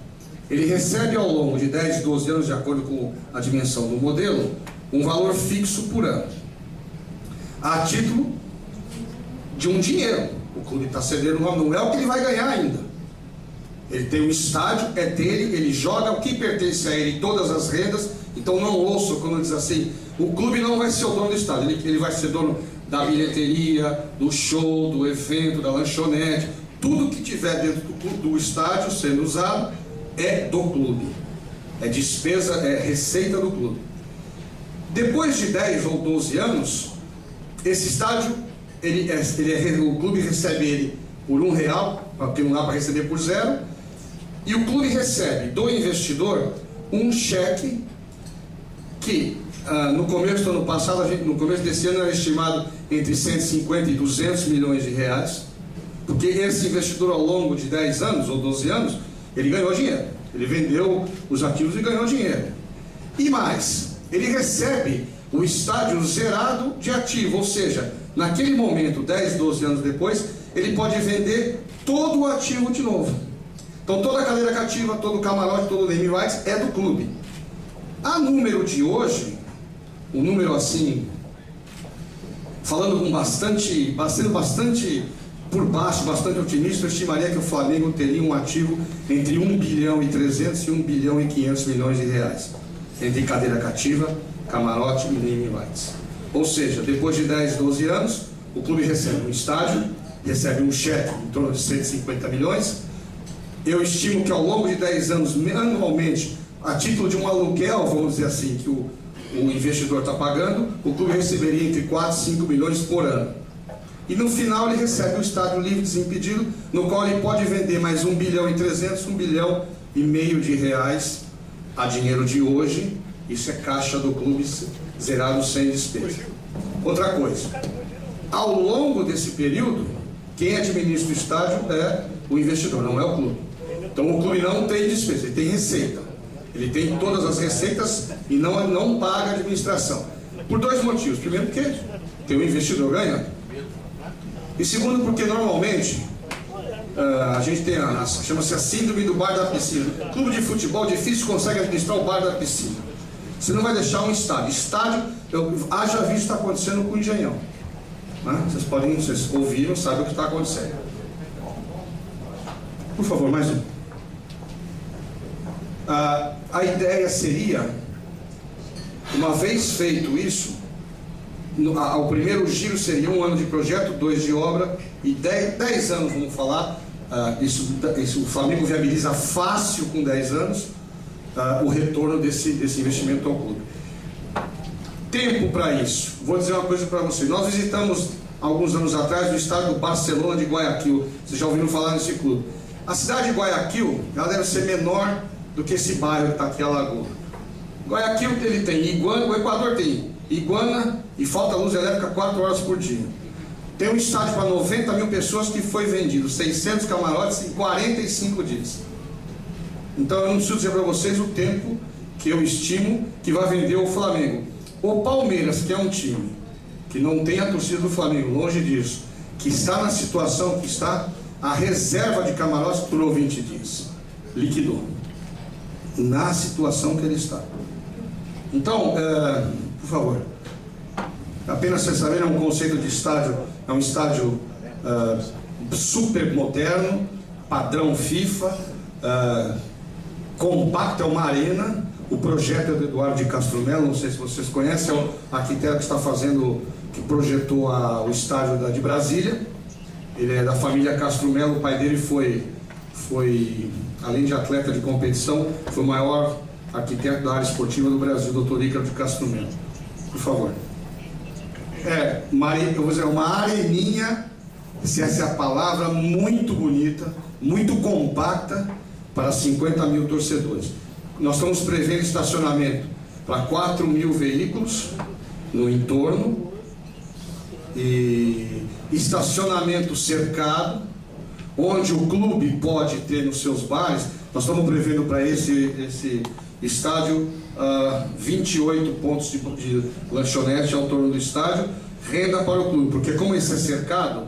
Speaker 6: Ele recebe ao longo de 10, 12 anos, de acordo com a dimensão do modelo, um valor fixo por ano, a título de um dinheiro. O clube está cedendo, não é o que ele vai ganhar ainda. Ele tem um estádio, é dele, ele joga o que pertence a ele, todas as rendas. Então não ouço quando diz assim, o clube não vai ser o dono do estádio, ele vai ser dono da bilheteria, do show, do evento, da lanchonete. Tudo que tiver dentro do estádio sendo usado é do clube, é despesa, é receita do clube. Depois de 10 ou 12 anos, esse estádio, o clube recebe ele por R$1, porque não dá para receber por 0, e o clube recebe do investidor um cheque que no começo do ano passado, no começo desse ano era estimado entre 150 e 200 milhões de reais, Porque esse investidor, ao longo de 10 anos ou 12 anos, ele ganhou dinheiro. Ele vendeu os ativos e ganhou dinheiro. E mais, ele recebe o estádio zerado de ativo, ou seja, naquele momento, 10, 12 anos depois, ele pode vender todo o ativo de novo. Então toda a cadeira cativa, todo o camarote, todo o naming rights é do clube. A número de hoje, um número assim, falando com bastante por baixo, bastante otimista, eu estimaria que o Flamengo teria um ativo entre 1 bilhão e 300 e 1 bilhão e 500 milhões de reais, entre cadeira cativa, camarote e naming rights. Ou seja, depois de 10, 12 anos, o clube recebe um estádio, recebe um cheque em torno de 150 milhões. Eu estimo que ao longo de 10 anos, anualmente, a título de um aluguel, vamos dizer assim, que o investidor está pagando, o clube receberia entre 4 e 5 milhões por ano. E no final ele recebe um estádio livre, desimpedido, no qual ele pode vender mais 1 bilhão e 300, 1 bilhão e meio de reais a dinheiro de hoje. Isso é caixa do clube zerado sem despesa. Outra coisa, ao longo desse período, quem administra o estádio é o investidor, não é o clube. Então o clube não tem despesa, ele tem receita. Ele tem todas as receitas e não paga a administração. Por 2 motivos. Primeiro, porque tem o investidor ganhando. E segundo, porque normalmente a gente tem chama-se a síndrome do bar da piscina. Clube de futebol difícil consegue administrar o bar da piscina. Você não vai deixar um estádio. Estádio, haja visto está acontecendo com o Engenhão. Né? Vocês ouviram, sabem o que está acontecendo. Por favor, mais um. A ideia seria, uma vez feito isso, o primeiro giro seria 1 ano de projeto, 2 de obra e 10 anos, vamos falar. Isso o Flamengo viabiliza fácil com 10 anos o retorno desse investimento ao clube. Tempo para isso. Vou dizer uma coisa para vocês. Nós visitamos, alguns anos atrás, o estádio do Barcelona de Guayaquil. Vocês já ouviram falar nesse clube. A cidade de Guayaquil, ela deve ser menor do que esse bairro que está aqui, a Lagoa. Guayaquil, ele tem Iguana, o Equador tem Iguana e falta luz elétrica 4 horas por dia. Tem um estádio para 90 mil pessoas que foi vendido, 600 camarotes em 45 dias. Então eu não preciso dizer para vocês o tempo que eu estimo que vai vender o Flamengo. O Palmeiras, que é um time que não tem a torcida do Flamengo, longe disso, que está na situação que está, a reserva de camarotes durou 20 dias. Liquidou. Na situação que ele está. Então, por favor, apenas vocês saberem, é um conceito de estádio, é um estádio super moderno, padrão FIFA, compacto, é uma arena. O projeto é do Eduardo de Castro Melo, não sei se vocês conhecem, é o arquiteto que está fazendo, que projetou o estádio de Brasília. Ele é da família Castro Melo, o pai dele foi, além de atleta de competição, foi o maior arquiteto da área esportiva do Brasil, Dr. Ícaro de Castro Melo. Por favor. Eu vou dizer, uma areninha, se essa é a palavra, muito bonita, muito compacta, para 50 mil torcedores. Nós estamos prevendo estacionamento para 4 mil veículos no entorno, e estacionamento cercado, onde o clube pode ter nos seus bares. Nós estamos prevendo para esse estádio 28 pontos de lanchonete ao torno do estádio, renda para o clube, porque como esse é cercado,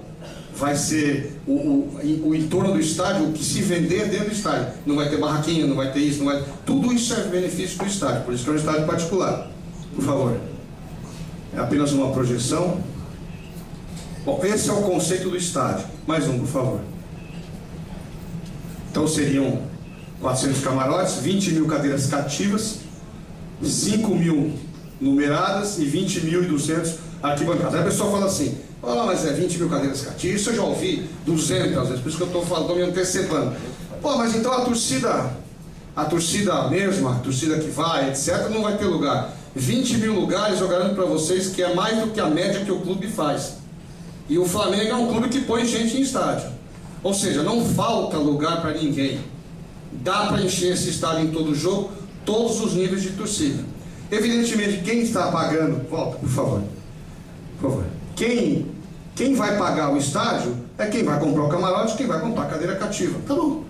Speaker 6: vai ser o entorno do estádio, o que se vender dentro do estádio. Não vai ter barraquinha, não vai ter isso, tudo isso é benefício do estádio, por isso que é um estádio particular. Por favor. É apenas uma projeção. Bom, esse é o conceito do estádio. Mais um, por favor. Então seriam 400 camarotes, 20 mil cadeiras cativas, 5 mil numeradas e 20.200 arquibancadas. Aí a pessoa fala assim, mas é 20 mil cadeiras cativas, isso eu já ouvi 200 vezes, por isso que eu estou me antecipando. Mas então a torcida mesma, a torcida que vai, etc., não vai ter lugar. 20 mil lugares, eu garanto para vocês que é mais do que a média que o clube faz. E o Flamengo é um clube que põe gente em estádio. Ou seja, não falta lugar para ninguém. Dá para encher esse estádio em todo jogo, todos os níveis de torcida. Evidentemente, quem está pagando... Volta, por favor. Por favor. Quem Quem vai pagar o estádio é quem vai comprar o camarote, quem vai comprar a cadeira cativa. Tá bom.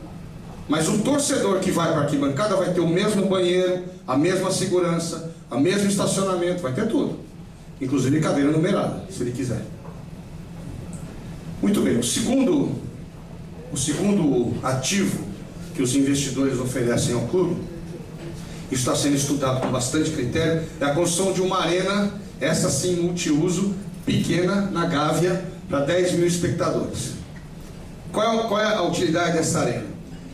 Speaker 6: Mas o torcedor que vai para a arquibancada vai ter o mesmo banheiro, a mesma segurança, o mesmo estacionamento, vai ter tudo. Inclusive cadeira numerada, se ele quiser. Muito bem. O segundo ativo que os investidores oferecem ao clube, isso está sendo estudado com bastante critério, é a construção de uma arena, essa sim multiuso, pequena, na Gávea, para 10 mil espectadores. Qual é a utilidade dessa arena?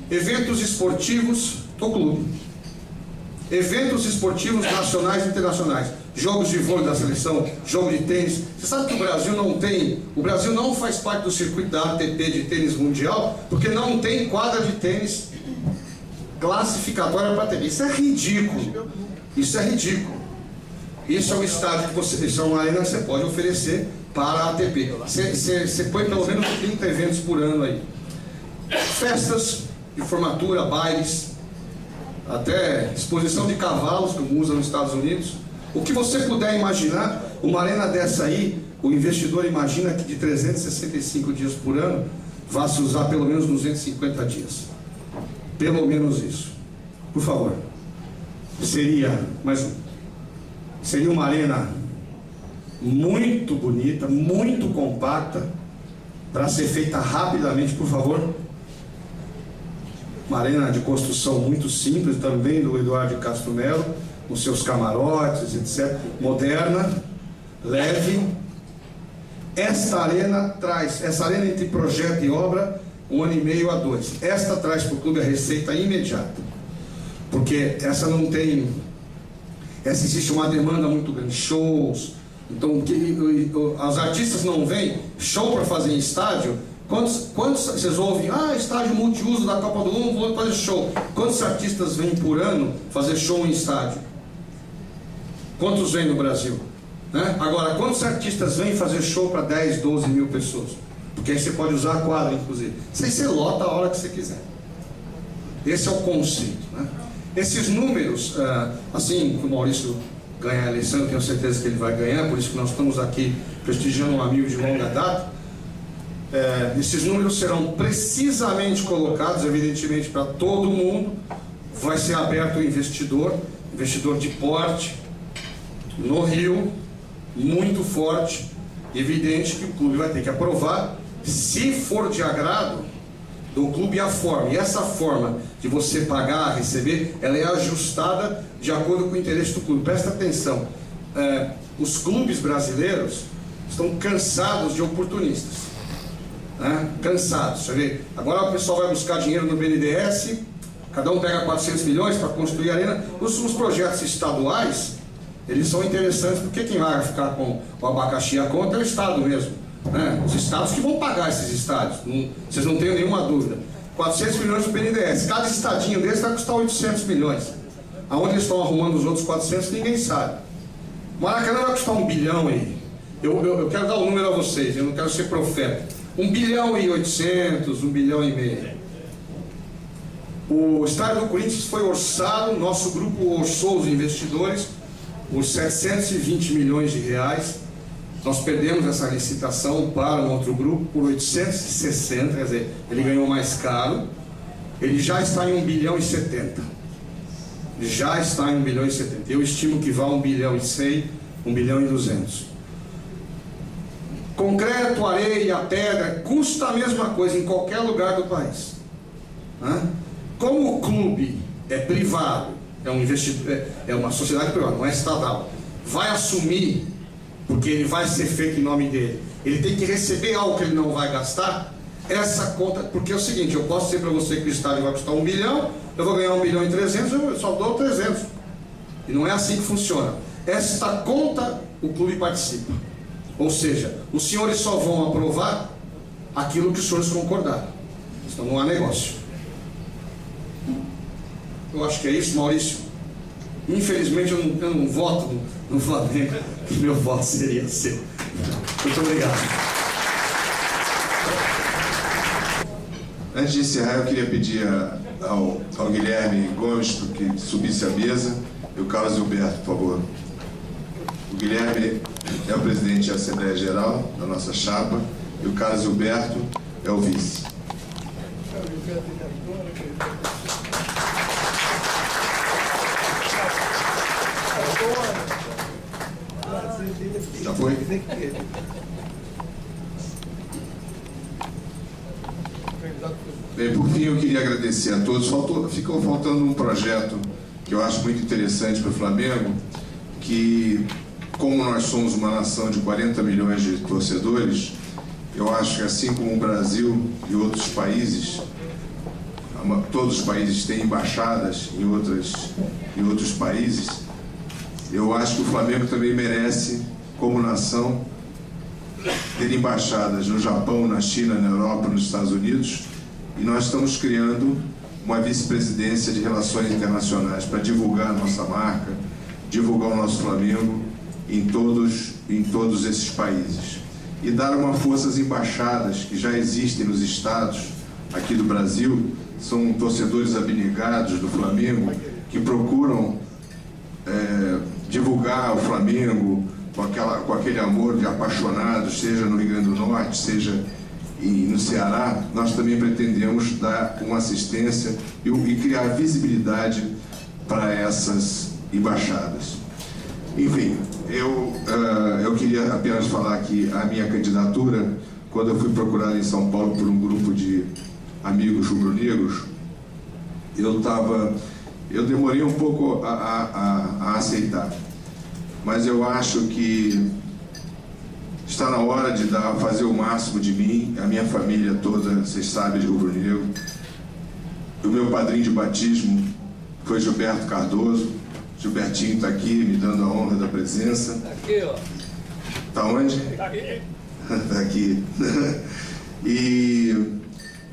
Speaker 6: Eventos esportivos do clube. Eventos esportivos nacionais e internacionais. Jogos de vôlei da seleção, jogo de tênis. Você sabe que o Brasil não faz parte do circuito da ATP de tênis mundial, porque não tem quadra de tênis classificatória para tênis. Isso é ridículo. Isso é ridículo. Isso é um estádio que isso é uma arena que você pode oferecer para a ATP. Você põe pelo menos 30 eventos por ano aí. Festas de formatura, bailes, até exposição de cavalos, como usam nos Estados Unidos. O que você puder imaginar, uma arena dessa aí, o investidor imagina que de 365 dias por ano, vai se usar pelo menos 250 dias. Pelo menos isso. Por favor. Seria uma arena muito bonita, muito compacta, para ser feita rapidamente, por favor. Uma arena de construção muito simples, também do Eduardo de Castro Melo, com seus camarotes, etc. Moderna, leve. Essa arena entre projeto e obra, 1 ano e meio a 2. Esta traz para o clube a receita imediata. Porque essa existe uma demanda muito grande, shows. Então, os artistas não vêm, show para fazer em estádio. Quantos vocês ouvem, estádio multiuso da Copa do Mundo, vou fazer show. Quantos artistas vêm por ano fazer show em estádio? Quantos vêm no Brasil? Né? Agora, quantos artistas vêm fazer show para 10, 12 mil pessoas? Porque aí você pode usar a quadra, inclusive. Você lota a hora que você quiser. Esse é o conceito. Né? Esses números, assim que o Maurício ganhar a eleição, eu tenho certeza que ele vai ganhar, por isso que nós estamos aqui prestigiando um amigo de longa data. Esses números serão precisamente colocados, evidentemente, para todo mundo. Vai ser aberto o investidor de porte, no Rio, muito forte. Evidente que o clube vai ter que aprovar, se for de agrado do clube, a forma. E essa forma de você pagar, receber, ela é ajustada de acordo com o interesse do clube. Presta atenção, os clubes brasileiros estão cansados de oportunistas. Cansados, você vê? Agora o pessoal vai buscar dinheiro no BNDES, cada um pega 400 milhões para construir a arena. Os projetos estaduais, eles são interessantes, porque quem vai ficar com o abacaxi à conta é o Estado mesmo, né? Os estados que vão pagar esses estádios, vocês não tenham nenhuma dúvida. 400 milhões do BNDES, cada estadinho desse vai custar 800 milhões. Aonde eles estão arrumando os outros 400, ninguém sabe. Maracanã vai custar 1 bilhão aí. Eu quero dar um número a vocês, eu não quero ser profeta. 1 bilhão e 800, 1 bilhão e meio. O estádio do Corinthians foi orçado, nosso grupo orçou os investidores por 720 milhões de reais. Nós perdemos essa licitação para um outro grupo por 860, quer dizer, ele ganhou mais caro. Ele já está em 1 bilhão e 70. Já está em 1 bilhão e 70. Eu estimo que vá 1 bilhão e 100, 1 bilhão e 200. Concreto, areia, pedra, custa a mesma coisa em qualquer lugar do país. Como o clube é privado, é um investidor, é uma sociedade privada, não é estatal, vai assumir, porque ele vai ser feito em nome dele, ele tem que receber algo que ele não vai gastar, essa conta, porque é o seguinte, eu posso dizer para você que o estádio vai custar 1 bilhão, eu vou ganhar 1 bilhão e 300, eu só dou 300. E não é assim que funciona. Esta conta o clube participa. Ou seja, os senhores só vão aprovar aquilo que os senhores concordaram. Então não há negócio. Eu acho que é isso, Maurício. Infelizmente eu não voto no Flamengo, meu voto seria seu. Muito obrigado.
Speaker 2: Antes de encerrar, eu queria pedir ao Guilherme Gomes que subisse à mesa e o Carlos Gilberto, por favor. O Guilherme é o presidente da Assembleia Geral da nossa chapa, e o Carlos Gilberto é o vice. Já foi? Bem, por fim, eu queria agradecer a todos. Ficou faltando um projeto que eu acho muito interessante para o Flamengo, que, como nós somos uma nação de 40 milhões de torcedores, eu acho que, assim como o Brasil e outros países, todos os países têm embaixadas em outros países, eu acho que o Flamengo também merece, como nação, ter embaixadas no Japão, na China, na Europa, nos Estados Unidos, e nós estamos criando uma vice-presidência de relações internacionais para divulgar a nossa marca, divulgar o nosso Flamengo em todos esses países. E dar uma força às embaixadas que já existem nos estados aqui do Brasil, são torcedores abnegados do Flamengo, que procuram divulgar o Flamengo com aquele amor de apaixonados, seja no Rio Grande do Norte, seja no Ceará. Nós também pretendemos dar uma assistência e criar visibilidade para essas embaixadas. Enfim, eu queria apenas falar que a minha candidatura, quando eu fui procurado em São Paulo por um grupo de amigos rubro-negros, eu demorei um pouco a aceitar, mas eu acho que está na hora de fazer o máximo de mim, a minha família toda, vocês sabem, de rubro-negro. O meu padrinho de batismo foi Gilberto Cardoso. Gilbertinho está aqui, me dando a honra da presença. Está aqui, ó. Está onde? Está aqui. Está aqui. E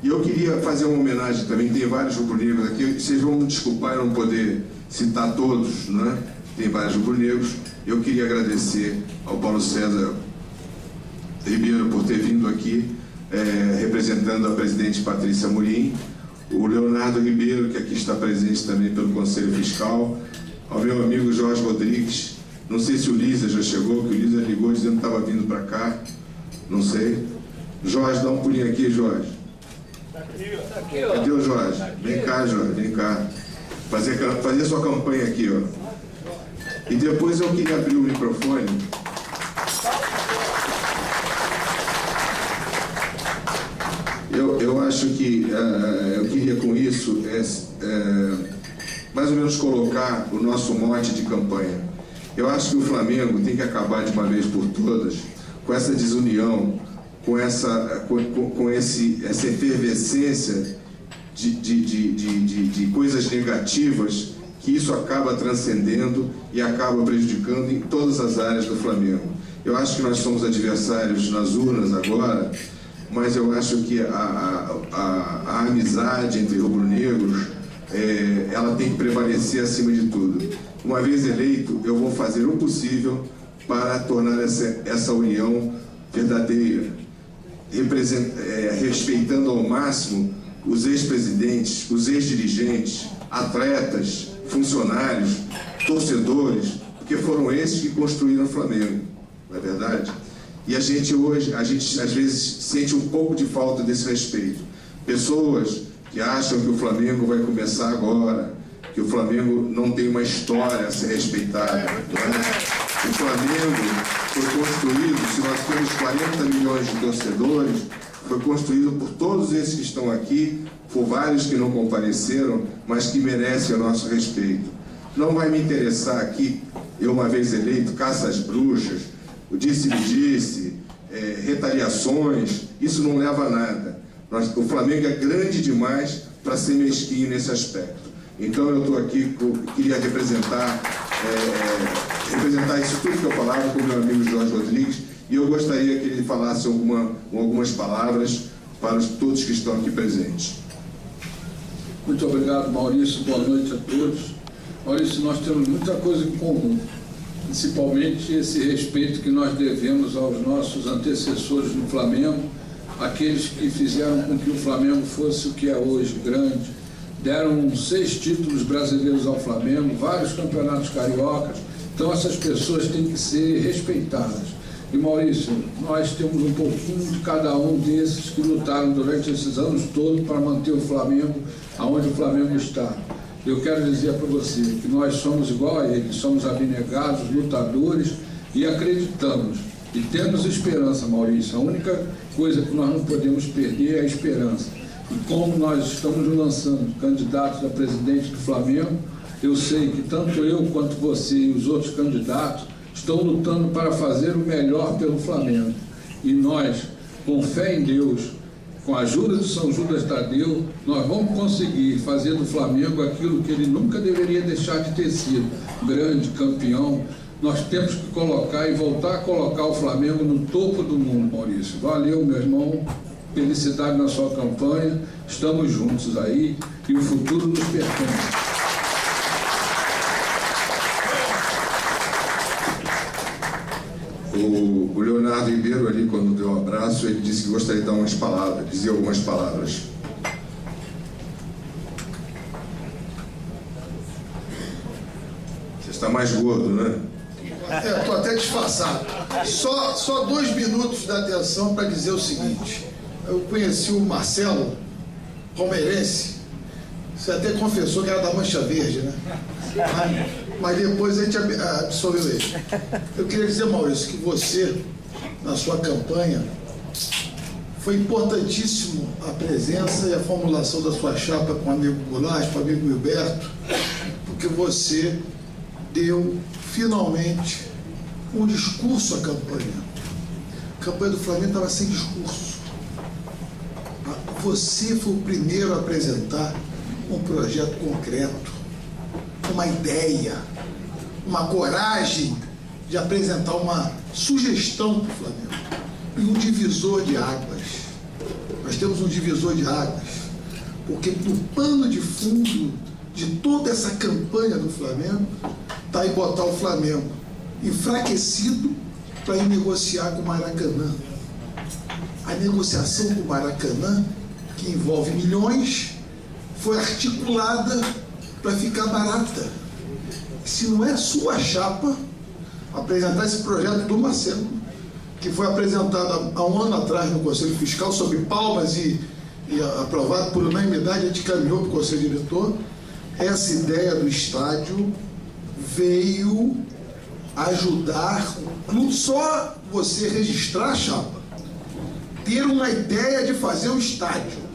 Speaker 2: eu queria fazer uma homenagem também, tem vários rubro-negros aqui, vocês vão me desculpar eu não poder citar todos, né? Tem vários rubro-negros. Eu queria agradecer ao Paulo César Ribeiro por ter vindo aqui, representando a presidente Patrícia Amorim, o Leonardo Ribeiro, que aqui está presente também pelo Conselho Fiscal, ao meu amigo Jorge Rodrigues, não sei se o Lízia já chegou, que o Lízia ligou dizendo que estava vindo para cá, não sei. Jorge, dá um pulinho aqui, Jorge. Cadê o Jorge? Vem cá, Jorge, vem cá. Fazer sua campanha aqui, ó. E depois eu queria abrir o microfone. Eu acho que eu queria com isso mais ou menos colocar o nosso mote de campanha. Eu acho que o Flamengo tem que acabar de uma vez por todas com essa desunião, com essa efervescência de coisas negativas, que isso acaba transcendendo e acaba prejudicando em todas as áreas do Flamengo. Eu acho que nós somos adversários nas urnas agora, mas eu acho que a amizade entre rubro-negros, ela tem que prevalecer acima de tudo. Uma vez eleito, eu vou fazer o possível para tornar essa união verdadeira, respeitando ao máximo os ex-presidentes, os ex-dirigentes, atletas, funcionários, torcedores, porque foram esses que construíram o Flamengo, não é verdade? E a gente hoje, às vezes sente um pouco de falta desse respeito. Pessoas que acham que o Flamengo vai começar agora, que o Flamengo não tem uma história a ser respeitada. O Flamengo foi construído, se nós temos 40 milhões de torcedores, foi construído por todos esses que estão aqui, por vários que não compareceram, mas que merecem o nosso respeito. Não vai me interessar aqui, eu uma vez eleito, caça às bruxas, o disse-me-disse, retaliações, isso não leva a nada. O Flamengo é grande demais para ser mesquinho nesse aspecto. Então eu estou aqui, queria representar isso tudo que eu falava com o meu amigo Jorge Rodrigues, e eu gostaria que ele falasse algumas palavras para todos que estão aqui presentes.
Speaker 7: Muito obrigado, Maurício. Boa noite a todos. Maurício, nós temos muita coisa em comum, principalmente esse respeito que nós devemos aos nossos antecessores no Flamengo, aqueles que fizeram com que o Flamengo fosse o que é hoje, grande. Deram 6 títulos brasileiros ao Flamengo, vários campeonatos cariocas. Então essas pessoas têm que ser respeitadas. E Maurício, nós temos um pouquinho de cada um desses que lutaram durante esses anos todos para manter o Flamengo aonde o Flamengo está. Eu quero dizer para você que nós somos igual a eles, somos abnegados, lutadores e acreditamos. E temos esperança, Maurício. A única coisa que nós não podemos perder é a esperança. E como nós estamos lançando candidatos a presidente do Flamengo, eu sei que tanto eu quanto você e os outros candidatos estão lutando para fazer o melhor pelo Flamengo. E nós, com fé em Deus, com a ajuda de São Judas Tadeu, nós vamos conseguir fazer do Flamengo aquilo que ele nunca deveria deixar de ter sido, grande, campeão. Nós temos que colocar e voltar a colocar o Flamengo no topo do mundo, Maurício. Valeu, meu irmão. Felicidade na sua campanha. Estamos juntos aí e o futuro nos pertence.
Speaker 2: O Leonardo Ribeiro ali, quando deu um abraço, ele disse que gostaria de dar umas palavras, dizer algumas palavras. Você está mais gordo, né?
Speaker 8: Estou até disfarçado. Só 2 minutos de atenção para dizer o seguinte. Eu conheci o Marcelo, palmeirense. Você até confessou que era da Mancha Verde, né? Mas depois a gente absolveu ele. Eu queria dizer, Maurício, que você, na sua campanha, foi importantíssimo a presença e a formulação da sua chapa com o amigo Goulart, com o amigo Gilberto, porque você deu, finalmente, um discurso à campanha. A campanha do Flamengo estava sem discurso. Você foi o primeiro a apresentar um projeto concreto, uma ideia, uma coragem de apresentar uma sugestão para o Flamengo e um divisor de águas. Nós temos um divisor de águas, porque no pano de fundo de toda essa campanha do Flamengo está aí botar o Flamengo enfraquecido para ir negociar com o Maracanã. A negociação com o Maracanã, que envolve milhões, foi articulada para ficar barata. Se não é sua chapa apresentar esse projeto do Marcelo, que foi apresentado há um ano atrás no Conselho Fiscal, sob palmas e aprovado por unanimidade, a gente caminhou para o Conselho Diretor, essa ideia do estádio veio ajudar o clube. Só você registrar a chapa, ter uma ideia de fazer um estádio,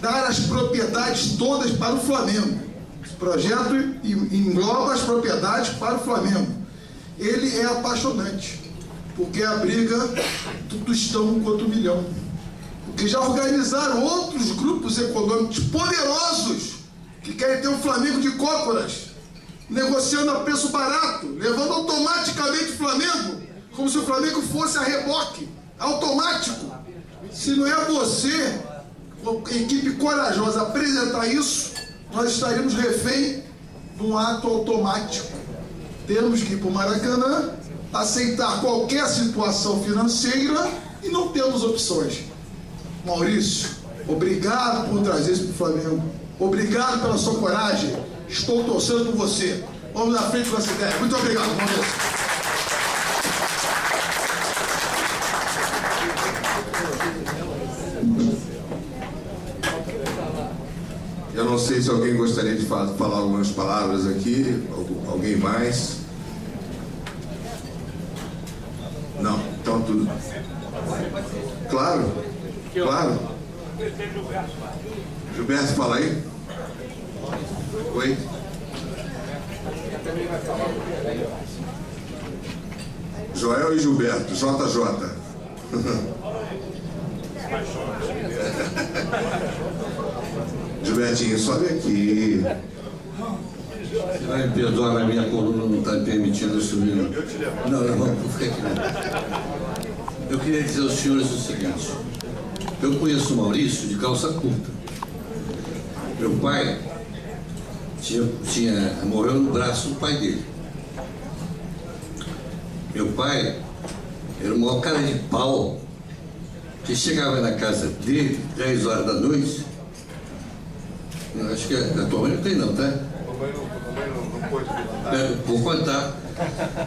Speaker 8: dar as propriedades todas para o Flamengo. Esse projeto engloba as propriedades para o Flamengo. Ele é apaixonante, porque é a briga do tostão contra o milhão. Porque já organizaram outros grupos econômicos poderosos que querem ter um Flamengo de cócoras, negociando a preço barato, levando automaticamente o Flamengo, como se o Flamengo fosse a reboque, automático. Se não é você, equipe corajosa, apresentar isso, nós estaríamos refém de um ato automático. Temos que ir para o Maracanã, aceitar qualquer situação financeira e não temos opções. Maurício, obrigado por trazer isso para o Flamengo. Obrigado pela sua coragem. Estou torcendo por você. Vamos na frente com essa ideia. Muito obrigado, Maurício.
Speaker 2: Eu não sei se alguém gostaria de falar algumas palavras aqui. Alguém mais? Não, então tudo. Claro, claro. Gilberto, fala aí. Oi. Joel e Gilberto, JJ. Gilbertinho, sobe aqui.
Speaker 9: Você vai me perdoar, mas minha coluna não está me permitindo subir. Não, vamos ficar aqui. Eu queria dizer aos senhores o seguinte. Eu conheço o Maurício de calça curta. Meu pai morreu no braço do pai dele. Meu pai era o maior cara de pau, que chegava na casa dele, 10 horas da noite. Eu acho que a tua mãe não tem não, tá? Vou contar.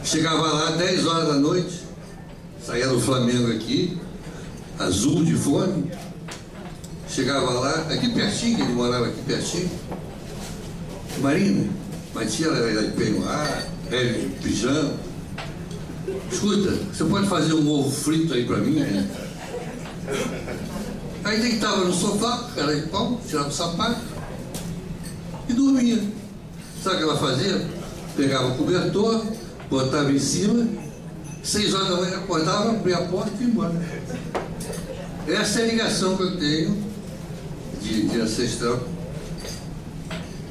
Speaker 9: Chegava lá 10 horas da noite, saía do Flamengo aqui, azul de fome, chegava lá, aqui pertinho, ele morava aqui pertinho, Marina, mas tinha ela de peignoir, ele de pijama. Escuta, você pode fazer um ovo frito aí pra mim, né? Aí deitava no sofá, cara de pau, tirava o sapato e dormia. Sabe o que ela fazia? Pegava o cobertor, botava em cima, 6 horas da manhã acordava, abria a porta e ia embora. Essa é a ligação que eu tenho de ancestral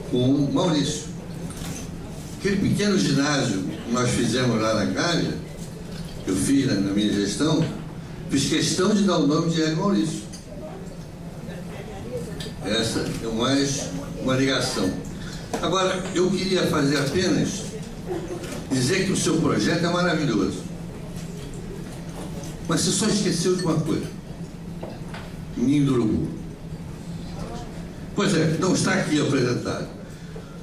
Speaker 9: com o Maurício. Aquele pequeno ginásio que nós fizemos lá na Gávea, que eu fiz na minha gestão, fiz questão de dar o nome de Hélio Maurício. Essa é mais uma ligação. Agora, eu queria fazer apenas dizer que o seu projeto é maravilhoso. Mas você só esqueceu de uma coisa. Ninho do Urubu. Pois é, não está aqui apresentado.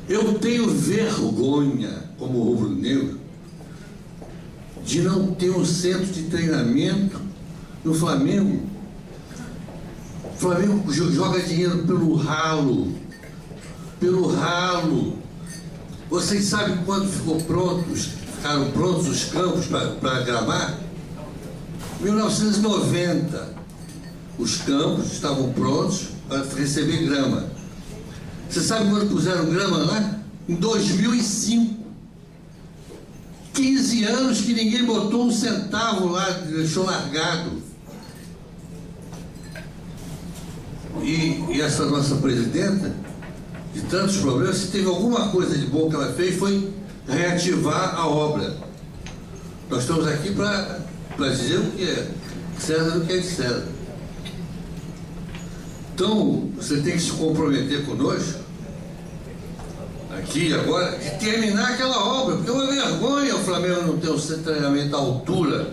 Speaker 9: Eu tenho vergonha, como rubro-negro, de não ter um centro de treinamento no Flamengo. O Flamengo joga dinheiro pelo ralo. Pelo ralo. Vocês sabem quando ficaram prontos os campos para gramar? 1990. Os campos estavam prontos para receber grama. Você sabe quando puseram grama lá? Em 2005. 15 anos que ninguém botou um centavo lá, deixou largado. E essa nossa presidenta, de tantos problemas, se teve alguma coisa de bom que ela fez, foi reativar a obra. Nós estamos aqui para dizer o que é César, o que é de César. Então, você tem que se comprometer conosco, aqui agora, de terminar aquela obra, porque é uma vergonha o Flamengo não ter um centro de treinamento à altura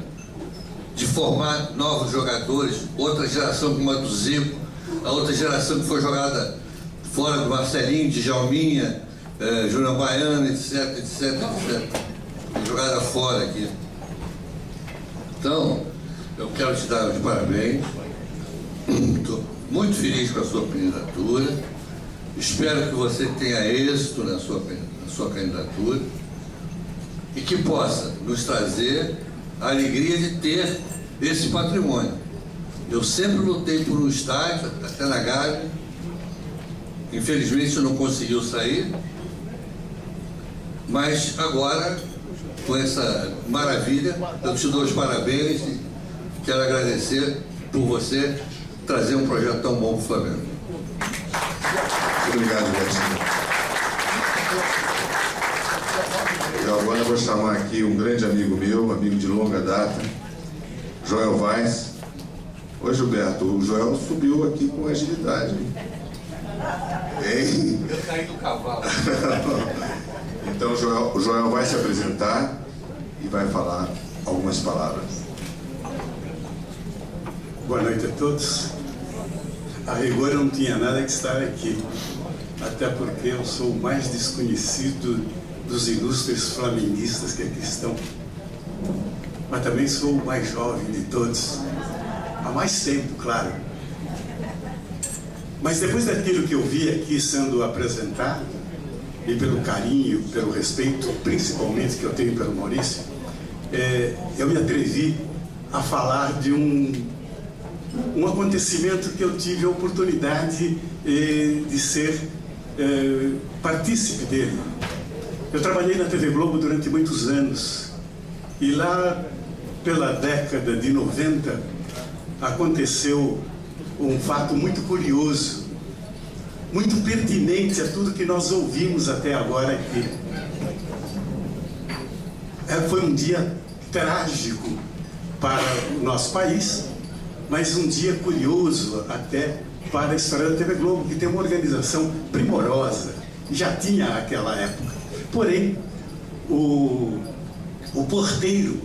Speaker 9: de formar novos jogadores, outra geração como a do Zico, a outra geração que foi jogada fora do Marcelinho, de Djalminha, Júnior Baiano, etc, etc, etc. Jogada fora aqui. Então, eu quero te dar os parabéns. Estou muito feliz com a sua candidatura. Espero que você tenha êxito na sua candidatura e que possa nos trazer a alegria de ter esse patrimônio. Eu sempre lutei por um estádio, até na Gávea. Infelizmente, não conseguiu sair. Mas agora, com essa maravilha, eu te dou os parabéns e quero agradecer por você trazer um projeto tão bom para o Flamengo.
Speaker 2: Obrigado, Betinho. Eu agora vou chamar aqui um grande amigo meu, amigo de longa data, Joel Vaz. Oi, Gilberto, o Joel subiu aqui com agilidade. Hein?
Speaker 9: Eu caí do cavalo.
Speaker 2: Então, o Joel vai se apresentar e vai falar algumas palavras.
Speaker 10: Boa noite a todos. A rigor eu não tinha nada que estar aqui, até porque eu sou o mais desconhecido dos ilustres flamenguistas que aqui estão. Mas também sou o mais jovem de todos, há mais tempo, claro. Mas depois daquilo que eu vi aqui sendo apresentado, e pelo carinho, pelo respeito, principalmente que eu tenho pelo Maurício, eu me atrevi a falar de um acontecimento que eu tive a oportunidade de ser partícipe dele. Eu trabalhei na TV Globo durante muitos anos e lá pela década de 90 aconteceu um fato muito curioso, muito pertinente a tudo que nós ouvimos até agora aqui. Foi um dia trágico para o nosso país, mas um dia curioso até para a história da TV Globo, que tem uma organização primorosa, já tinha naquela época. Porém, o porteiro,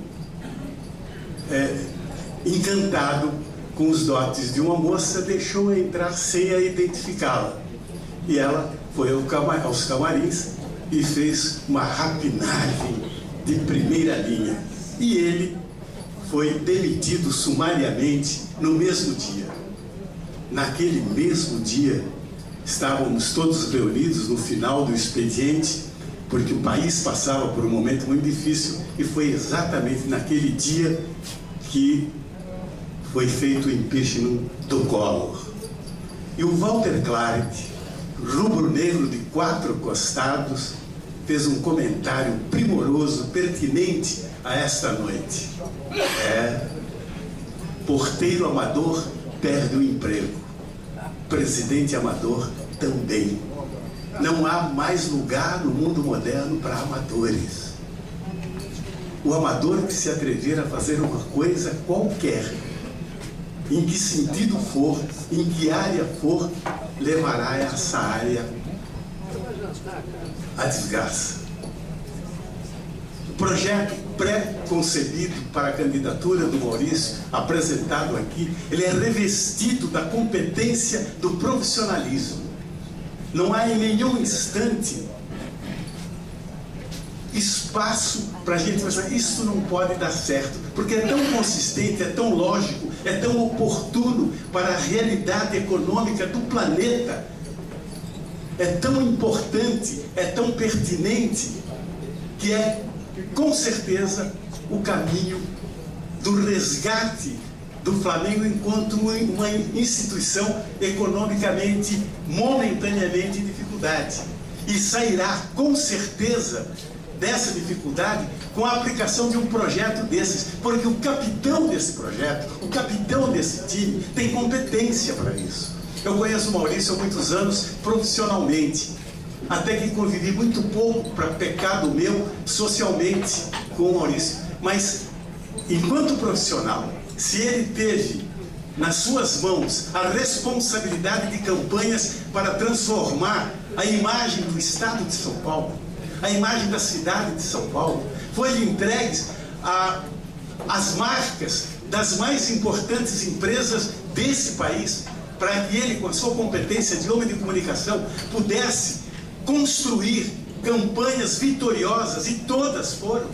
Speaker 10: encantado com os dotes de uma moça, deixou-a entrar sem a identificá-la. E ela foi aos camarins e fez uma rapinagem de primeira linha. E ele foi demitido sumariamente no mesmo dia. Naquele mesmo dia, estávamos todos reunidos no final do expediente, porque o país passava por um momento muito difícil, e foi exatamente naquele dia que foi feito o impeachment do Collor. E o Walter Clark, rubro-negro de 4 costados, fez um comentário primoroso, pertinente a esta noite. Porteiro amador perde o emprego. Presidente amador também. Não há mais lugar no mundo moderno para amadores. O amador que se atrever a fazer uma coisa qualquer, em que sentido for, em que área for, levará essa área à desgraça. O projeto pré-concebido para a candidatura do Maurício, apresentado aqui, ele é revestido da competência do profissionalismo. Não há em nenhum instante espaço para a gente pensar, isso não pode dar certo, porque é tão consistente, é tão lógico, é tão oportuno para a realidade econômica do planeta, é tão importante, é tão pertinente, que é, com certeza, o caminho do resgate do Flamengo enquanto uma instituição economicamente, momentaneamente em dificuldade. E sairá, com certeza, dessa dificuldade com a aplicação de um projeto desses, porque o capitão desse projeto, o capitão desse time, tem competência para isso. Eu conheço o Maurício há muitos anos profissionalmente, até que convivi muito pouco, para pecado meu, socialmente com o Maurício. Mas, enquanto profissional, se ele teve nas suas mãos a responsabilidade de campanhas para transformar a imagem do Estado de São Paulo, a imagem da cidade de São Paulo, foi-lhe entregue as marcas das mais importantes empresas desse país, para que ele, com a sua competência de homem de comunicação, pudesse construir campanhas vitoriosas, e todas foram.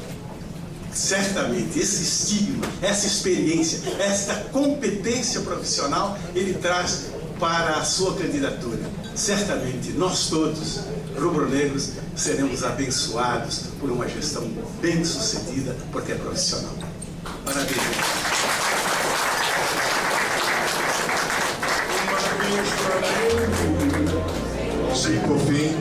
Speaker 10: Certamente, esse estigma, essa experiência, esta competência profissional, ele traz para a sua candidatura. Certamente, nós todos, rubro-negros, seremos abençoados por uma gestão bem-sucedida, porque é profissional. Parabéns.
Speaker 2: Por fim,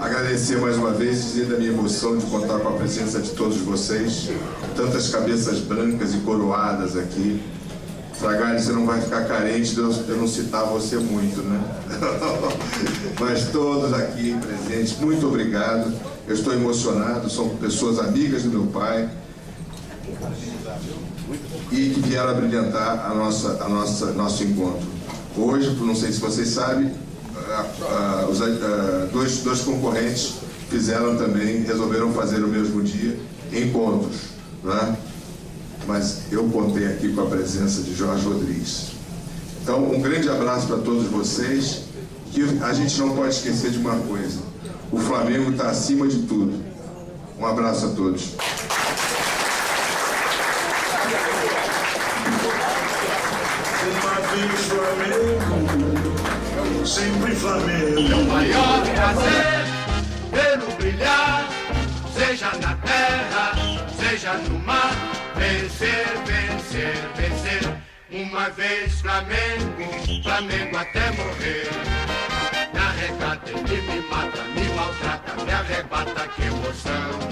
Speaker 2: agradecer mais uma vez, dizer da minha emoção de contar com a presença de todos vocês, tantas cabeças brancas e coroadas aqui. Fragalho, você não vai ficar carente de eu não citar você muito, né? Mas todos aqui presentes, muito obrigado. Eu estou emocionado, são pessoas amigas do meu pai e que vieram a brilhantar nosso encontro. Hoje, não sei se vocês sabem, dois concorrentes resolveram fazer o mesmo dia encontros, né? Mas eu contei aqui com a presença de Jorge Rodrigues. Então, um grande abraço para todos vocês, que a gente não pode esquecer de uma coisa: o Flamengo está acima de tudo. Um abraço a todos.
Speaker 1: Uma vez Flamengo, sempre Flamengo. É o maior prazer vê-lo brilhar, seja na terra, seja no mar. Vencer, vencer, vencer. Uma vez Flamengo, Flamengo até morrer. Me arrecata, ele me mata, me maltrata, me arrebata, que emoção.